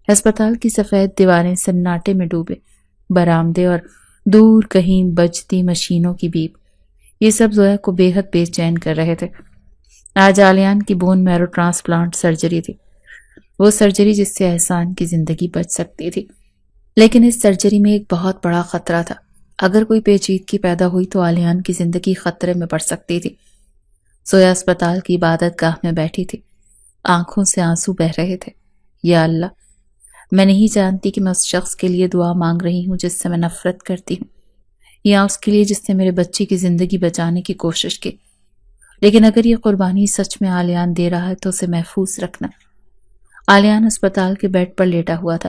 ہسپتال کی سفید دیواریں سناٹے میں ڈوبے، برآمدے اور دور کہیں بجتی مشینوں کی بیپ، یہ سب زویا کو بے حد بے چین کر رہے تھے۔ آج عالیان کی بون میرو ٹرانسپلانٹ سرجری تھی، وہ سرجری جس سے احسان کی زندگی بچ سکتی تھی، لیکن اس سرجری میں ایک بہت بڑا خطرہ تھا۔ اگر کوئی پیچیدگی پیدا ہوئی تو عالیان کی زندگی خطرے میں پڑ سکتی تھی۔ زویا اسپتال کی عبادت گاہ میں بیٹھی تھی، آنکھوں سے آنسو بہہ رہے تھے۔ یا اللہ، میں نہیں جانتی کہ میں اس شخص کے لیے دعا مانگ رہی ہوں جس سے میں نفرت کرتی ہوں، یا اس کے لیے جس نے میرے بچے کی زندگی بچانے کی کوشش کی، لیکن اگر یہ قربانی سچ میں عالیان دے رہا ہے تو اسے محفوظ رکھنا۔ عالیان اسپتال کے بیڈ پر لیٹا ہوا تھا،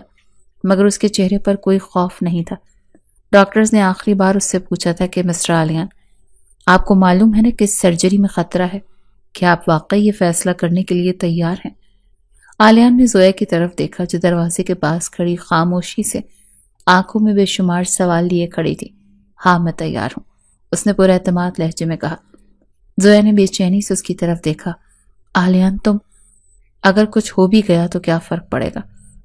مگر اس کے چہرے پر کوئی خوف نہیں تھا۔ ڈاکٹرز نے آخری بار اس سے پوچھا تھا کہ مسٹر عالیان، آپ کو معلوم ہے نا کہ اس سرجری میں خطرہ ہے؟ کیا آپ واقعی یہ فیصلہ کرنے کے لیے تیار ہیں؟ عالیان نے زویا کی طرف دیکھا جو دروازے کے پاس کھڑی خاموشی سے آنکھوں میں بے شمار سوال لیے کھڑی تھی۔ ہاں، میں تیار ہوں، اس نے پورا اعتماد لہجے میں کہا۔ زویا نے بے چینی سے اس کی طرف دیکھا۔ عالیان، تم، اگر کچھ ہو بھی گیا تو کیا فرق پڑے گا؟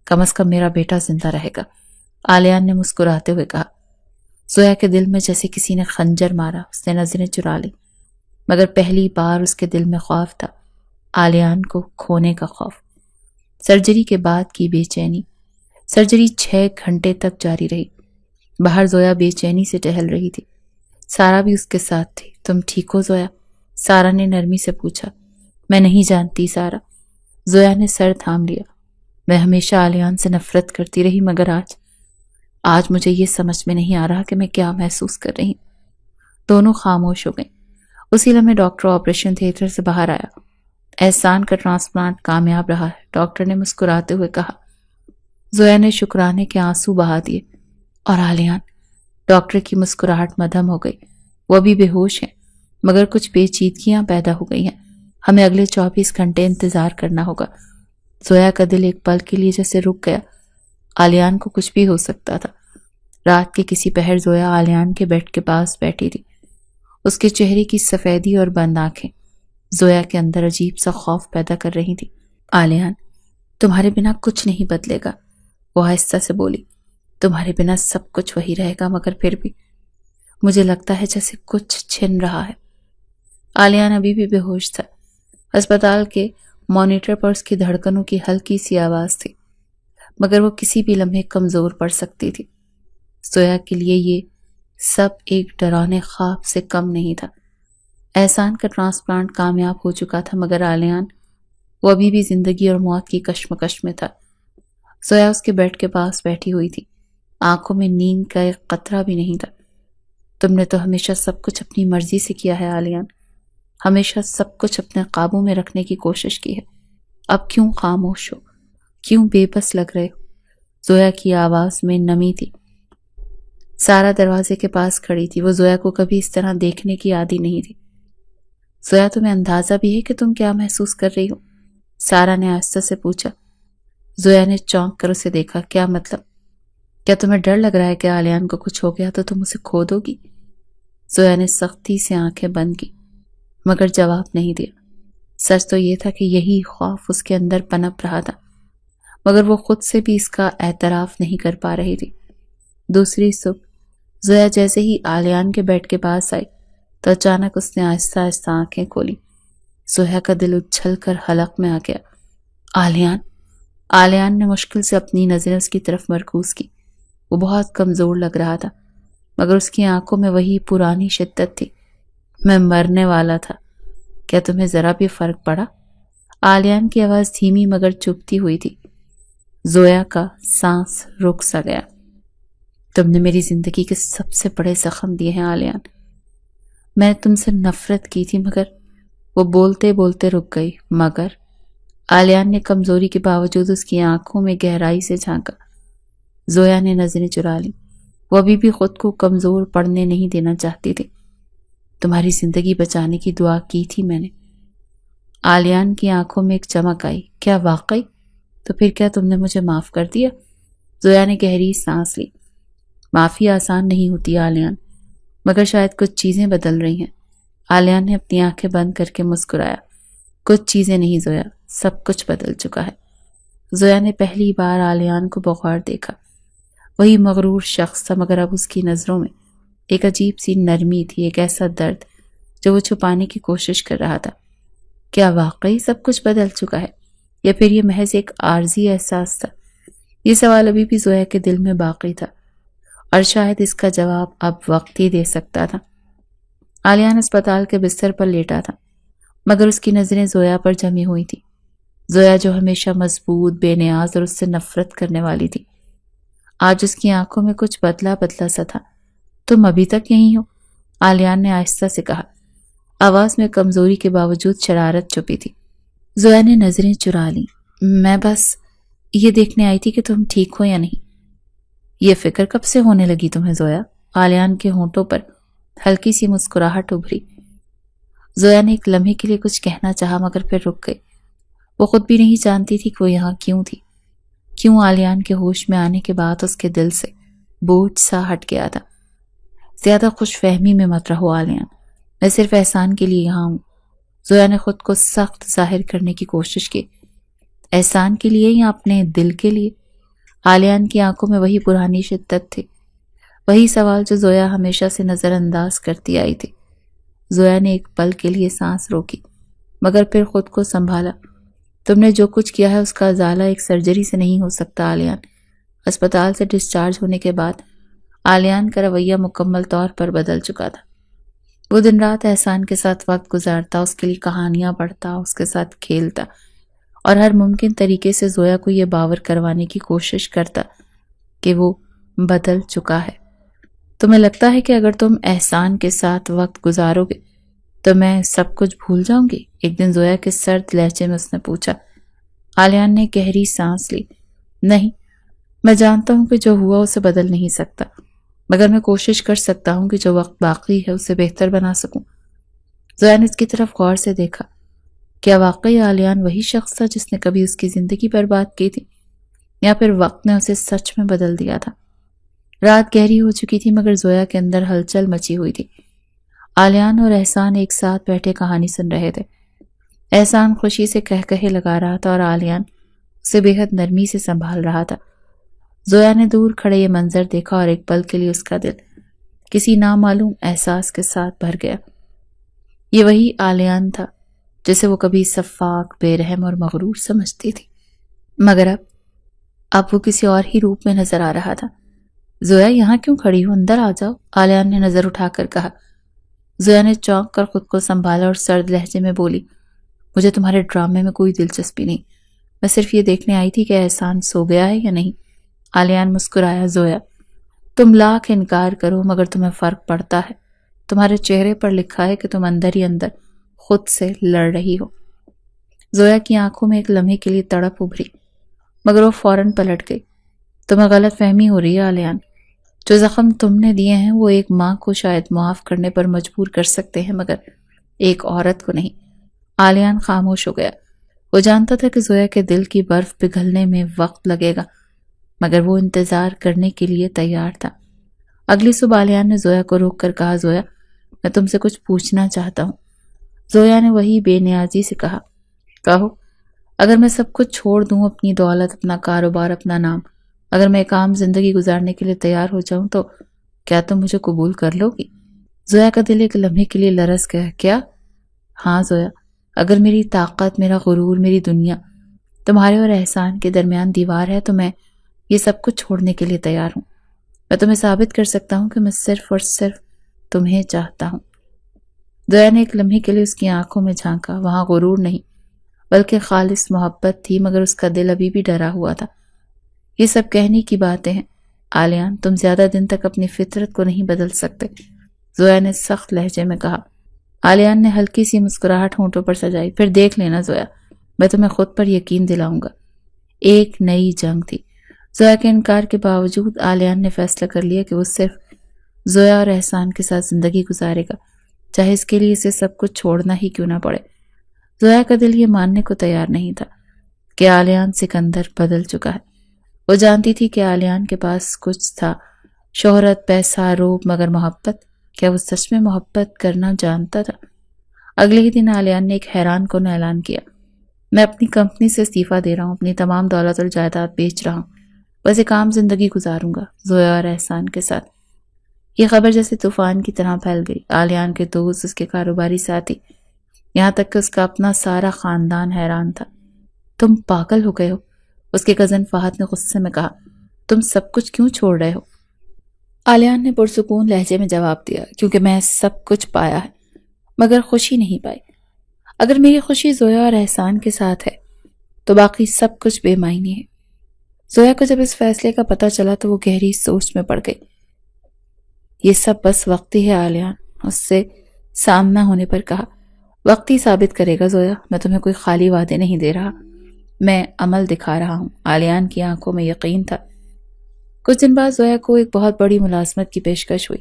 کم از کم میرا بیٹا زندہ رہے گا، عالیان نے مسکراتے ہوئے کہا۔ زویا کے دل میں جیسے کسی نے خنجر مارا، اس نے نظریں چرا لی، مگر پہلی بار اس کے دل میں خوف تھا، عالیان کو کھونے کا خوف۔ سرجری کے بعد کی بے چینی، سرجری 6 گھنٹے تک جاری رہی۔ باہر زویا بے چینی سے ٹہل رہی تھی، سارا بھی اس کے ساتھ تھی۔ تم ٹھیک ہو زویا؟ سارا نے نرمی سے پوچھا۔ میں نہیں جانتی سارا، زویا نے سر تھام لیا۔ میں ہمیشہ عالیان سے نفرت کرتی رہی، مگر آج مجھے یہ سمجھ میں نہیں آ رہا کہ میں کیا محسوس کر رہی ہوں۔ دونوں خاموش ہو گئیں۔ اسی لمحے ڈاکٹر آپریشن تھیٹر سے باہر آیا۔ احسان کا ٹرانسپلانٹ کامیاب رہا ہے، ڈاکٹر نے مسکراتے ہوئے کہا۔ زویا نے شکرانے کے آنسو بہا دیے۔ اور عالیان؟ ڈاکٹر کی مسکراہٹ مدھم ہو گئی۔ وہ ابھی بے ہوش ہیں، مگر کچھ پیچیدگیاں پیدا ہو گئی ہیں، ہمیں اگلے 24 گھنٹے انتظار کرنا ہوگا۔ زویا کا دل ایک پل کے لیے جیسے رک گیا۔ عالیان کو کچھ بھی ہو سکتا تھا۔ رات کے کسی پہر زویا عالیان کے بیڈ کے پاس بیٹھی تھی، اس کے چہرے کی سفیدی اور بند آنکھیں زویا کے اندر عجیب سا خوف پیدا کر رہی تھی۔ عالیان، تمہارے بنا کچھ نہیں بدلے گا، وہ آہستہ سے بولی۔ تمہارے بنا سب کچھ وہی رہے گا، مگر پھر بھی مجھے لگتا ہے جیسے کچھ چھن رہا ہے۔ عالیان ابھی بھی بے ہوش تھا۔ ہسپتال کے مانیٹر پر اس کی دھڑکنوں کی ہلکی سی آواز تھی، مگر وہ کسی بھی لمحے کمزور پڑ سکتی تھی۔ زویا کے لیے یہ سب ایک ڈرانے خواب سے کم نہیں تھا۔ احسان کا ٹرانسپلانٹ کامیاب ہو چکا تھا، مگر عالیان، وہ ابھی بھی زندگی اور موت کی کشمکش میں تھا۔ زویا اس کے بیڈ کے پاس بیٹھی ہوئی تھی، آنکھوں میں نیند کا ایک قطرہ بھی نہیں تھا۔ تم نے تو ہمیشہ سب کچھ اپنی مرضی سے کیا ہے عالیان، ہمیشہ سب کچھ اپنے قابو میں رکھنے کی کوشش کی ہے، اب کیوں خاموش ہو؟ کیوں بے بس لگ رہے ہو؟ زویا کی آواز میں نمی تھی۔ سارا دروازے کے پاس کھڑی تھی، وہ زویا کو کبھی اس طرح دیکھنے کی عادی نہیں تھی۔ زویا، تمہیں اندازہ بھی ہے کہ تم کیا محسوس کر رہی ہو؟ سارا نے آہستہ سے پوچھا۔ زویا نے چونک کر اسے دیکھا۔ کیا مطلب؟ کیا تمہیں ڈر لگ رہا ہے کہ عالیان کو کچھ ہو گیا تو تم اسے کھو دو گی؟ زویا نے سختی سے آنکھیں بند کی، مگر جواب نہیں دیا۔ سچ تو یہ تھا کہ یہی خوف اس کے اندر پنپ رہا تھا، مگر وہ خود سے بھی اس کا اعتراف نہیں کر پا رہی تھی۔ دوسری صبح زویا جیسے ہی عالیان کے بیڈ کے پاس آئی تو اچانک اس نے آہستہ آہستہ آنکھیں کھولی۔ زویا کا دل اچھل کر حلق میں آ گیا۔ عالیان؟ عالیان نے مشکل سے اپنی نظریں اس کی طرف مرکوز کی۔ وہ بہت کمزور لگ رہا تھا، مگر اس کی آنکھوں میں وہی پرانی شدت تھی۔ میں مرنے والا تھا، کیا تمہیں ذرا بھی فرق پڑا؟ عالیان کی آواز دھیمی مگر چبھتی ہوئی تھی۔ زویا کا سانس رک سا گیا۔ تم نے میری زندگی کے سب سے بڑے زخم دیے ہیں عالیان، میں نے تم سے نفرت کی تھی، مگر وہ بولتے بولتے رک گئی۔ مگر عالیان نے کمزوری کے باوجود اس کی آنکھوں میں گہرائی سے جھانکا۔ زویا نے نظریں چرا لی، وہ ابھی بھی خود کو کمزور پڑنے نہیں دینا چاہتی تھی۔ تمہاری زندگی بچانے کی دعا کی تھی میں نے۔ آلیان کی آنکھوں میں ایک چمک آئی۔ کیا واقعی؟ تو پھر کیا تم نے مجھے معاف کر دیا؟ زویا نے گہری سانس لی۔ معافی آسان نہیں ہوتی آلیان، مگر شاید کچھ چیزیں بدل رہی ہیں۔ آلیان نے اپنی آنکھیں بند کر کے مسکرایا۔ کچھ چیزیں نہیں زویا، سب کچھ بدل چکا ہے۔ زویا نے پہلی بار آلیان کو بغور دیکھا۔ وہی مغرور شخص تھا، مگر اب اس کی نظروں میں ایک عجیب سی نرمی تھی، ایک ایسا درد جو وہ چھپانے کی کوشش کر رہا تھا۔ کیا واقعی سب کچھ بدل چکا ہے، یا پھر یہ محض ایک عارضی احساس تھا؟ یہ سوال ابھی بھی زویا کے دل میں باقی تھا، اور شاید اس کا جواب اب وقت ہی دے سکتا تھا۔ آلیان اسپتال کے بستر پر لیٹا تھا، مگر اس کی نظریں زویا پر جمی ہوئی تھی۔ زویا جو ہمیشہ مضبوط، بے نیاز اور اس سے نفرت کرنے والی تھی، آج اس کی آنکھوں میں کچھ بدلا بدلا سا تھا۔ تم ابھی تک یہیں ہو؟ آلیان نے آہستہ سے کہا۔ آواز میں کمزوری کے باوجود شرارت چھپی تھی۔ زویا نے نظریں چرا لیں۔ میں بس یہ دیکھنے آئی تھی کہ تم ٹھیک ہو یا نہیں۔ یہ فکر کب سے ہونے لگی تمہیں زویا؟ آلیان کے ہونٹوں پر ہلکی سی مسکراہٹ ابھری۔ زویا نے ایک لمحے کے لیے کچھ کہنا چاہا، مگر پھر رک گئی۔ وہ خود بھی نہیں جانتی تھی کہ وہ یہاں کیوں تھی، کیوں آلیان کے ہوش میں آنے کے بعد اس کے دل سے بوجھ سا ہٹ گیا تھا۔ زیادہ خوش فہمی میں مت رہو آلیان، میں صرف احسان کے لیے یہاں ہوں۔ زویا نے خود کو سخت ظاہر کرنے کی کوشش کی۔ احسان کے لیے یا اپنے دل کے لیے؟ آلیان کی آنکھوں میں وہی پرانی شدت تھی، وہی سوال جو زویا ہمیشہ سے نظر انداز کرتی آئی تھی۔ زویا نے ایک پل کے لیے سانس روکی، مگر پھر خود کو سنبھالا۔ تم نے جو کچھ کیا ہے اس کا ازالہ ایک سرجری سے نہیں ہو سکتا آلیان۔ اسپتال سے ڈسچارج ہونے کے بعد آلیان کا رویہ مکمل طور پر بدل چکا تھا۔ وہ دن رات احسان کے ساتھ وقت گزارتا، اس کے لیے کہانیاں پڑھتا، اس کے ساتھ کھیلتا، اور ہر ممکن طریقے سے زویا کو یہ باور کروانے کی کوشش کرتا کہ وہ بدل چکا ہے۔ تمہیں لگتا ہے کہ اگر تم احسان کے ساتھ وقت گزارو گے تو میں سب کچھ بھول جاؤں گی؟ ایک دن زویا کے سرد لہجے میں اس نے پوچھا۔ آلیان نے گہری سانس لی۔ نہیں، میں جانتا ہوں کہ جو ہوا اسے بدل نہیں سکتا، مگر میں کوشش کر سکتا ہوں کہ جو وقت باقی ہے اسے بہتر بنا سکوں۔ زویا نے اس کی طرف غور سے دیکھا۔ کیا واقعی آلیان وہی شخص تھا جس نے کبھی اس کی زندگی برباد کی تھی، یا پھر وقت نے اسے سچ میں بدل دیا تھا؟ رات گہری ہو چکی تھی، مگر زویا کے اندر ہلچل مچی ہوئی تھی۔ آلیان اور احسان ایک ساتھ بیٹھے کہانی سن رہے تھے۔ احسان خوشی سے کہے لگا رہا تھا اور آلیان اسے بے حد نرمی سے سنبھال رہا تھا۔ زویا نے دور کھڑے یہ منظر دیکھا اور ایک پل کے لیے اس کا دل کسی نامعلوم احساس کے ساتھ بھر گیا۔ یہ وہی آلیان تھا جسے وہ کبھی شفاق، بے رحم اور مغرور سمجھتی تھی، مگر اب وہ کسی اور ہی روپ میں نظر آ رہا تھا۔ زویا یہاں کیوں کھڑی ہو؟ اندر آ جاؤ، آلیان نے نظر اٹھا کر کہا۔ زویا نے چونک کر خود کو سنبھالا اور سرد لہجے میں بولی، مجھے تمہارے ڈرامے میں کوئی دلچسپی نہیں، میں صرف یہ دیکھنے آئی تھی کہ احسان سو گیا ہے یا نہیں۔ آلیان مسکرایا۔ زویا، تم لاکھ انکار کرو مگر تمہیں فرق پڑتا ہے۔ تمہارے چہرے پر لکھا ہے کہ تم اندر ہی اندر خود سے لڑ رہی ہو۔ زویا کی آنکھوں میں ایک لمحے کے لیے تڑپ ابھری، مگر وہ فوراً پلٹ گئی۔ تمہیں غلط فہمی ہو رہی ہے آلیان، جو زخم تم نے دیے ہیں وہ ایک ماں کو شاید معاف کرنے پر مجبور کر سکتے ہیں، مگر ایک عورت کو نہیں۔ آلیان خاموش ہو گیا۔ وہ جانتا تھا کہ زویا کے دل کی برف پگھلنے میں وقت لگے گا، مگر وہ انتظار کرنے کے لیے تیار تھا۔ اگلی صبح آلیان نے زویا کو روک کر کہا، زویا، میں تم سے کچھ پوچھنا چاہتا ہوں۔ زویا نے وہی بے نیازی سے کہا، کہو۔ اگر میں سب کچھ چھوڑ دوں، اپنی دولت، اپنا کاروبار، اپنا نام، اگر میں ایک عام زندگی گزارنے کے لیے تیار ہو جاؤں تو کیا تم مجھے قبول کر لو گی؟ زویا کا دل ایک لمحے کے لیے لرز گیا۔ کیا؟ ہاں زویا، اگر میری طاقت، میرا غرور، میری دنیا تمہارے اور احسان کے درمیان دیوار ہے تو میں یہ سب کچھ چھوڑنے کے لیے تیار ہوں۔ میں تمہیں ثابت کر سکتا ہوں کہ میں صرف اور صرف تمہیں چاہتا ہوں۔ زویا نے ایک لمحے کے لیے اس کی آنکھوں میں جھانکا۔ وہاں غرور نہیں بلکہ خالص محبت تھی، مگر اس کا دل ابھی بھی ڈرا ہوا تھا۔ یہ سب کہنے کی باتیں ہیں آلیان، تم زیادہ دن تک اپنی فطرت کو نہیں بدل سکتے، زویا نے سخت لہجے میں کہا۔ آلیان نے ہلکی سی مسکراہٹ ہونٹوں پر سجائی۔ پھر دیکھ لینا زویا، میں تمہیں خود پر یقین دلاؤں گا۔ ایک نئی جنگ تھی۔ زویا کے انکار کے باوجود آلیان نے فیصلہ کر لیا کہ وہ صرف زویا اور احسان کے ساتھ زندگی گزارے گا۔ چاہے اس کے لیے اسے سب کچھ چھوڑنا ہی کیوں نہ پڑے۔ زویا کا دل یہ ماننے کو تیار نہیں تھا کہ آلیان سکندر بدل چکا ہے۔ وہ جانتی تھی کہ آلیان کے پاس کچھ تھا، شہرت، پیسہ، روپ، مگر محبت؟ کیا وہ سچ میں محبت کرنا جانتا تھا؟ اگلے ہی دن آلیان نے ایک حیران کن اعلان کیا، میں اپنی کمپنی سے استعفیٰ دے رہا ہوں، اپنی تمام دولت اور جائیداد بیچ رہا ہوں، بس ایک عام زندگی گزاروں گا زویا اور احسان کے ساتھ۔ یہ خبر جیسے طوفان کی طرح پھیل گئی۔ آلیان کے دوست، اس کے کاروباری ساتھی، یہاں تک کہ اس کا اپنا سارا خاندان حیران تھا۔ تم پاگل ہو گئے ہو، اس کے کزن فہد نے غصے میں کہا، تم سب کچھ کیوں چھوڑ رہے ہو؟ آلیان نے پرسکون لہجے میں جواب دیا، کیونکہ میں سب کچھ پایا ہے مگر خوشی نہیں پائی۔ اگر میری خوشی زویا اور احسان کے ساتھ ہے تو باقی سب کچھ بے معنی ہے۔ زویا کو جب اس فیصلے کا پتہ چلا تو وہ گہری سوچ میں پڑ گئی۔ یہ سب بس وقتی ہے آلیان، اس سے سامنا ہونے پر کہا، وقت ہی ثابت کرے گا زویا، میں تمہیں کوئی خالی وعدے نہیں دے رہا، میں عمل دکھا رہا ہوں۔ آلیان کی آنکھوں میں یقین تھا۔ کچھ دن بعد زویا کو ایک بہت بڑی ملازمت کی پیشکش ہوئی،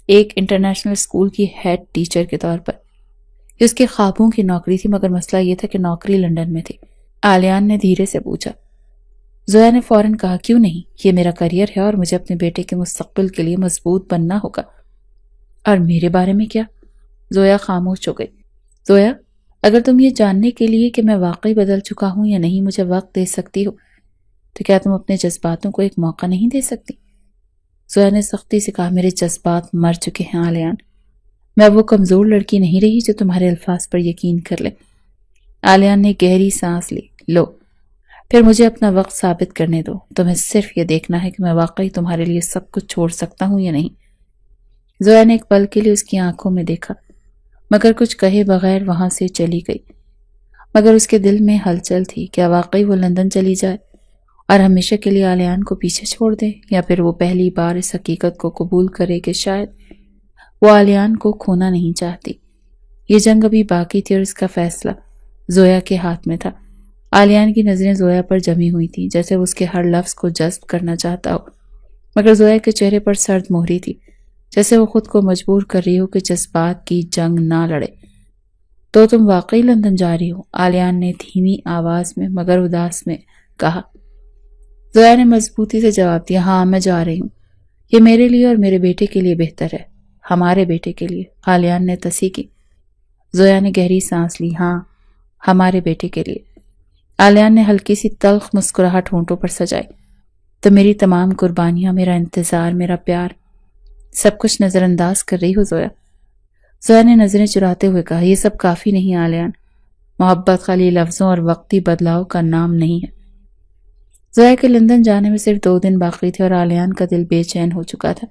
ایک انٹرنیشنل اسکول کی ہیڈ ٹیچر کے طور پر۔ یہ اس کے خوابوں کی نوکری تھی، مگر مسئلہ یہ تھا کہ نوکری لندن میں تھی۔ آلیان نے دھیرے سے پوچھا۔ زویا نے فوراً کہا، کیوں نہیں، یہ میرا کریئر ہے اور مجھے اپنے بیٹے کے مستقبل کے لیے مضبوط بننا ہوگا۔ اور میرے بارے میں کیا؟ زویا خاموش ہو گئی۔ زویا، اگر تم یہ جاننے کے لیے کہ میں واقعی بدل چکا ہوں یا نہیں مجھے وقت دے سکتی ہو تو کیا تم اپنے جذباتوں کو ایک موقع نہیں دے سکتی؟ زویا نے سختی سے کہا، میرے جذبات مر چکے ہیں آلیان، میں وہ کمزور لڑکی نہیں رہی جو تمہارے الفاظ پر یقین کر لے۔ آلیان نے گہری سانس لی۔ لو، پھر مجھے اپنا وقت ثابت کرنے دو، تمہیں صرف یہ دیکھنا ہے کہ میں واقعی تمہارے لیے سب کچھ چھوڑ سکتا ہوں یا نہیں۔ زویا نے ایک پل کے لیے اس کی آنکھوں میں دیکھا، مگر کچھ کہے بغیر وہاں سے چلی گئی۔ مگر اس کے دل میں ہلچل تھی، کیا واقعی وہ لندن چلی جائے اور ہمیشہ کے لیے آلیان کو پیچھے چھوڑ دے، یا پھر وہ پہلی بار اس حقیقت کو قبول کرے کہ شاید وہ آلیان کو کھونا نہیں چاہتی۔ یہ جنگ ابھی باقی تھی اور اس کا فیصلہ زویا کے ہاتھ میں تھا۔ آلیان کی نظریں زویا پر جمی ہوئی تھیں، جیسے وہ اس کے ہر لفظ کو جذب کرنا چاہتا ہو، مگر زویا کے چہرے پر سرد مہری تھی، جیسے وہ خود کو مجبور کر رہی ہو کہ جذبات کی جنگ نہ لڑے۔ تو تم واقعی لندن جا رہی ہو؟ آلیان نے دھیمی آواز میں مگر اداس میں کہا۔ زویا نے مضبوطی سے جواب دیا، ہاں میں جا رہی ہوں، یہ میرے لیے اور میرے بیٹے کے لیے بہتر ہے، ہمارے بیٹے کے لیے۔ آلیان نے تصحیح کی۔ زویا نے گہری سانس لی، ہاں ہمارے بیٹے کے لیے۔ آلیان نے ہلکی سی تلخ مسکراہٹ ہونٹوں پر سجائی۔ تو میری تمام قربانیاں، میرا انتظار، میرا پیار، سب کچھ نظر انداز کر رہی ہو زویا؟ زویا نے نظریں چراتے ہوئے کہا، یہ سب کافی نہیں آلیان، محبت خالی لفظوں اور وقتی بدلاؤ کا نام نہیں ہے۔ زویا کے لندن جانے میں صرف 2 دن باقی تھے اور آلیان کا دل بے چین ہو چکا تھا۔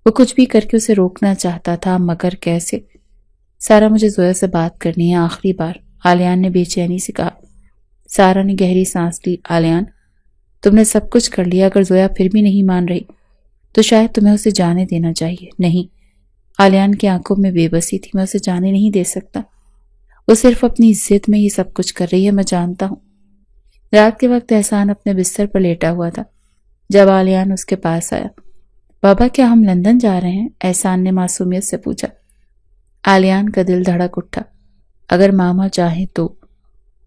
وہ کچھ بھی کر کے اسے روکنا چاہتا تھا، مگر کیسے؟ سارا، مجھے زویا سے بات کرنی ہے آخری بار، آلیان نے بے چینی سے کہا۔ سارا نے گہری سانس لی۔ آلیان، تم نے سب کچھ کر لیا، اگر زویا پھر بھی نہیں مان رہی تو شاید تمہیں اسے جانے دینا چاہیے۔ نہیں، آلیان کی آنکھوں میں بے بسی تھی، میں اسے جانے نہیں دے سکتا، وہ صرف اپنی ضد میں یہ سب کچھ کر رہی ہے، میں جانتا ہوں۔ رات کے وقت احسان اپنے بستر پر لیٹا ہوا تھا جب آلیان اس کے پاس آیا۔ بابا، کیا ہم لندن جا رہے ہیں؟ احسان نے معصومیت سے پوچھا۔ آلیان کا دل دھڑک اٹھا۔ اگر ماما چاہیں تو،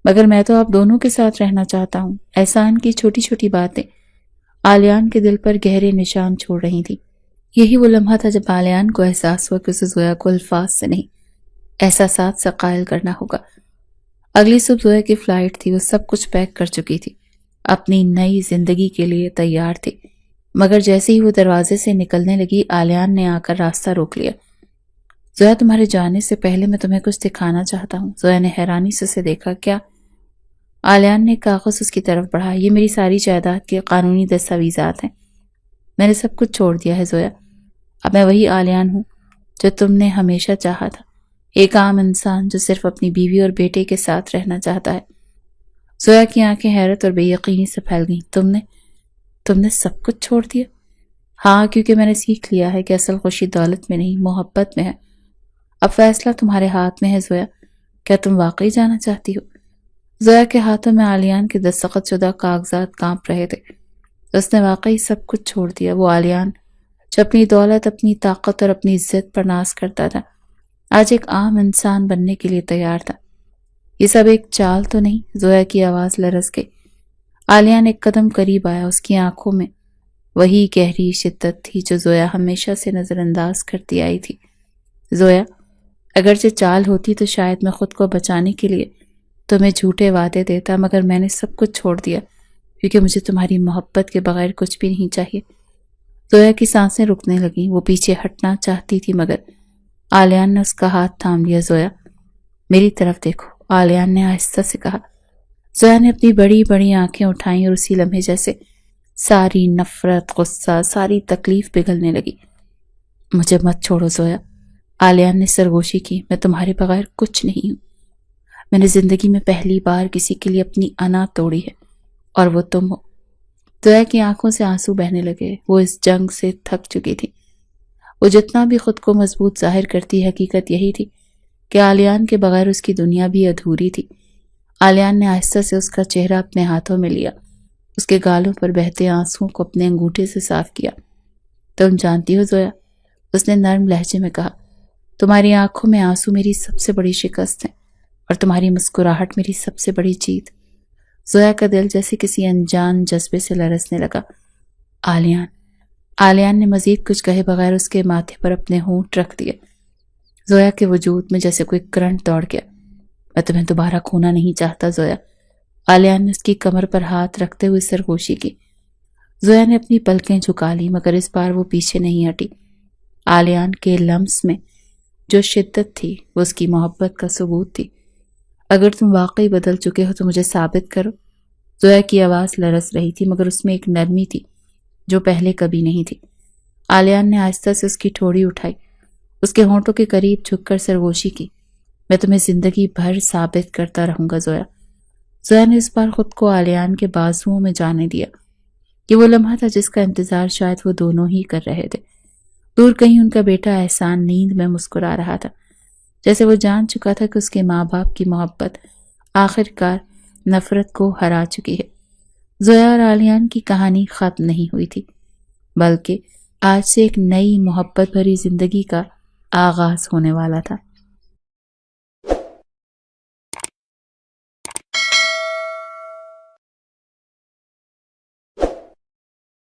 مگر میں تو آپ دونوں کے ساتھ رہنا چاہتا ہوں۔ احسان کی چھوٹی چھوٹی باتیں آلیان کے دل پر گہرے نشان چھوڑ رہی تھی۔ یہی وہ لمحہ تھا جب آلیان کو احساس ہوا کہ اسے زویا کو الفاظ سے نہیں، احساسات سے قائل کرنا ہوگا۔ اگلی صبح زویا کی فلائٹ تھی، وہ سب کچھ پیک کر چکی تھی، اپنی نئی زندگی کے لیے تیار تھی، مگر جیسے ہی وہ دروازے سے نکلنے لگی آلیان نے آ کر راستہ روک لیا۔ زویا، تمہارے جانے سے پہلے میں تمہیں کچھ دکھانا چاہتا ہوں۔ زویا نے حیرانی سے اسے دیکھا۔ کیا؟ آلیان نے کاغذ اس کی طرف بڑھا۔ یہ میری ساری جائیداد کے قانونی دستاویزات ہیں، میں نے سب کچھ چھوڑ دیا ہے زویا، اب میں وہی آلیان ہوں جو تم نے ہمیشہ چاہا تھا، ایک عام انسان جو صرف اپنی بیوی اور بیٹے کے ساتھ رہنا چاہتا ہے۔ زویا کی آنکھیں حیرت اور بے یقینی سے پھیل گئیں۔ تم نے سب کچھ چھوڑ دیا؟ ہاں، کیونکہ میں نے سیکھ لیا ہے کہ اصل خوشی دولت میں نہیں، محبت میں ہے۔ اب فیصلہ تمہارے ہاتھ میں ہے زویا، کیا تم واقعی جانا چاہتی ہو؟ زویا کے ہاتھوں میں آلیان کے دستخط شدہ کاغذات کانپ رہے تھے۔ اس نے واقعی سب کچھ چھوڑ دیا، وہ آلیان جو اپنی دولت، اپنی طاقت اور اپنی عزت پر ناز کرتا تھا، آج ایک عام انسان بننے کے لیے تیار تھا۔ یہ سب ایک چال تو نہیں؟ زویا کی آواز لرز گئی۔ عالیان ایک قدم قریب آیا۔ اس کی آنکھوں میں وہی گہری شدت تھی جو زویا ہمیشہ سے نظر انداز کرتی آئی تھی۔ زویا، اگرچہ چال ہوتی تو شاید میں خود کو بچانے کے لیے تمہیں جھوٹے وعدے دیتا، مگر میں نے سب کچھ چھوڑ دیا کیونکہ مجھے تمہاری محبت کے بغیر کچھ بھی نہیں چاہیے۔ زویا کی سانسیں رکنے لگیں۔ وہ پیچھے ہٹنا چاہتی تھی مگر عالیان نے اس کا ہاتھ تھام لیا۔ زویا، میری طرف دیکھو، عالیان نے آہستہ سے کہا۔ زویا نے اپنی بڑی بڑی آنکھیں اٹھائیں اور اسی لمحے جیسے ساری نفرت، غصہ، ساری تکلیف پگھلنے لگی۔ مجھے مت چھوڑو زویا، عالیان نے سرگوشی کی۔ میں تمہارے بغیر کچھ نہیں ہوں۔ میں نے زندگی میں پہلی بار کسی کے لیے اپنی انا توڑی ہے اور وہ تم ہو۔ زویا کی آنکھوں سے آنسو بہنے لگے۔ وہ اس جنگ سے تھک چکی تھی۔ وہ جتنا بھی خود کو مضبوط ظاہر کرتی، حقیقت یہی تھی کہ عالیان کے بغیر اس کی دنیا بھی ادھوری تھی۔ عالیان نے آہستہ سے اس کا چہرہ اپنے ہاتھوں میں لیا، اس کے گالوں پر بہتے آنسوؤں کو اپنے انگوٹھے سے صاف کیا۔ تم جانتی ہو زویا، اس نے نرم لہجے میں کہا، تمہاری آنکھوں میں آنسو میری سب سے بڑی شکست ہے اور تمہاری مسکراہٹ میری سب سے بڑی جیت۔ زویا کا دل جیسے کسی انجان جذبے سے لرزنے لگا۔ عالیان نے مزید کچھ کہے بغیر اس کے ماتھے پر اپنے ہونٹ رکھ دیے۔ زویا کے وجود میں جیسے کوئی کرنٹ دوڑ گیا۔ میں تمہیں دوبارہ کھونا نہیں چاہتا زویا، عالیان نے اس کی کمر پر ہاتھ رکھتے ہوئے سرگوشی کی۔ زویا نے اپنی پلکیں جھکا لی مگر اس بار وہ پیچھے نہیں ہٹی۔ عالیان کے لمس میں جو شدت تھی وہ اس کی محبت کا ثبوت تھی۔ اگر تم واقعی بدل چکے ہو تو مجھے ثابت کرو۔ زویا کی آواز لرز رہی تھی مگر اس میں ایک نرمی تھی جو پہلے کبھی نہیں تھی۔ عالیان نے آہستہ سے اس کی ٹھوڑی اٹھائی، اس کے ہونٹوں کے قریب جھک کر سرگوشی کی۔ میں تمہیں زندگی بھر ثابت کرتا رہوں گا زویا۔ زویا نے اس بار خود کو عالیان کے بازوؤں میں جانے دیا۔ یہ وہ لمحہ تھا جس کا انتظار شاید وہ دونوں ہی کر رہے تھے۔ دور کہیں ان کا بیٹا احسان نیند میں مسکرا رہا تھا، جیسے وہ جان چکا تھا کہ اس کے ماں باپ کی محبت آخر کار نفرت کو ہرا چکی ہے۔ زویا اور عالیان کی کہانی ختم نہیں ہوئی تھی، بلکہ آج سے ایک نئی محبت بھری زندگی کا آغاز ہونے والا تھا۔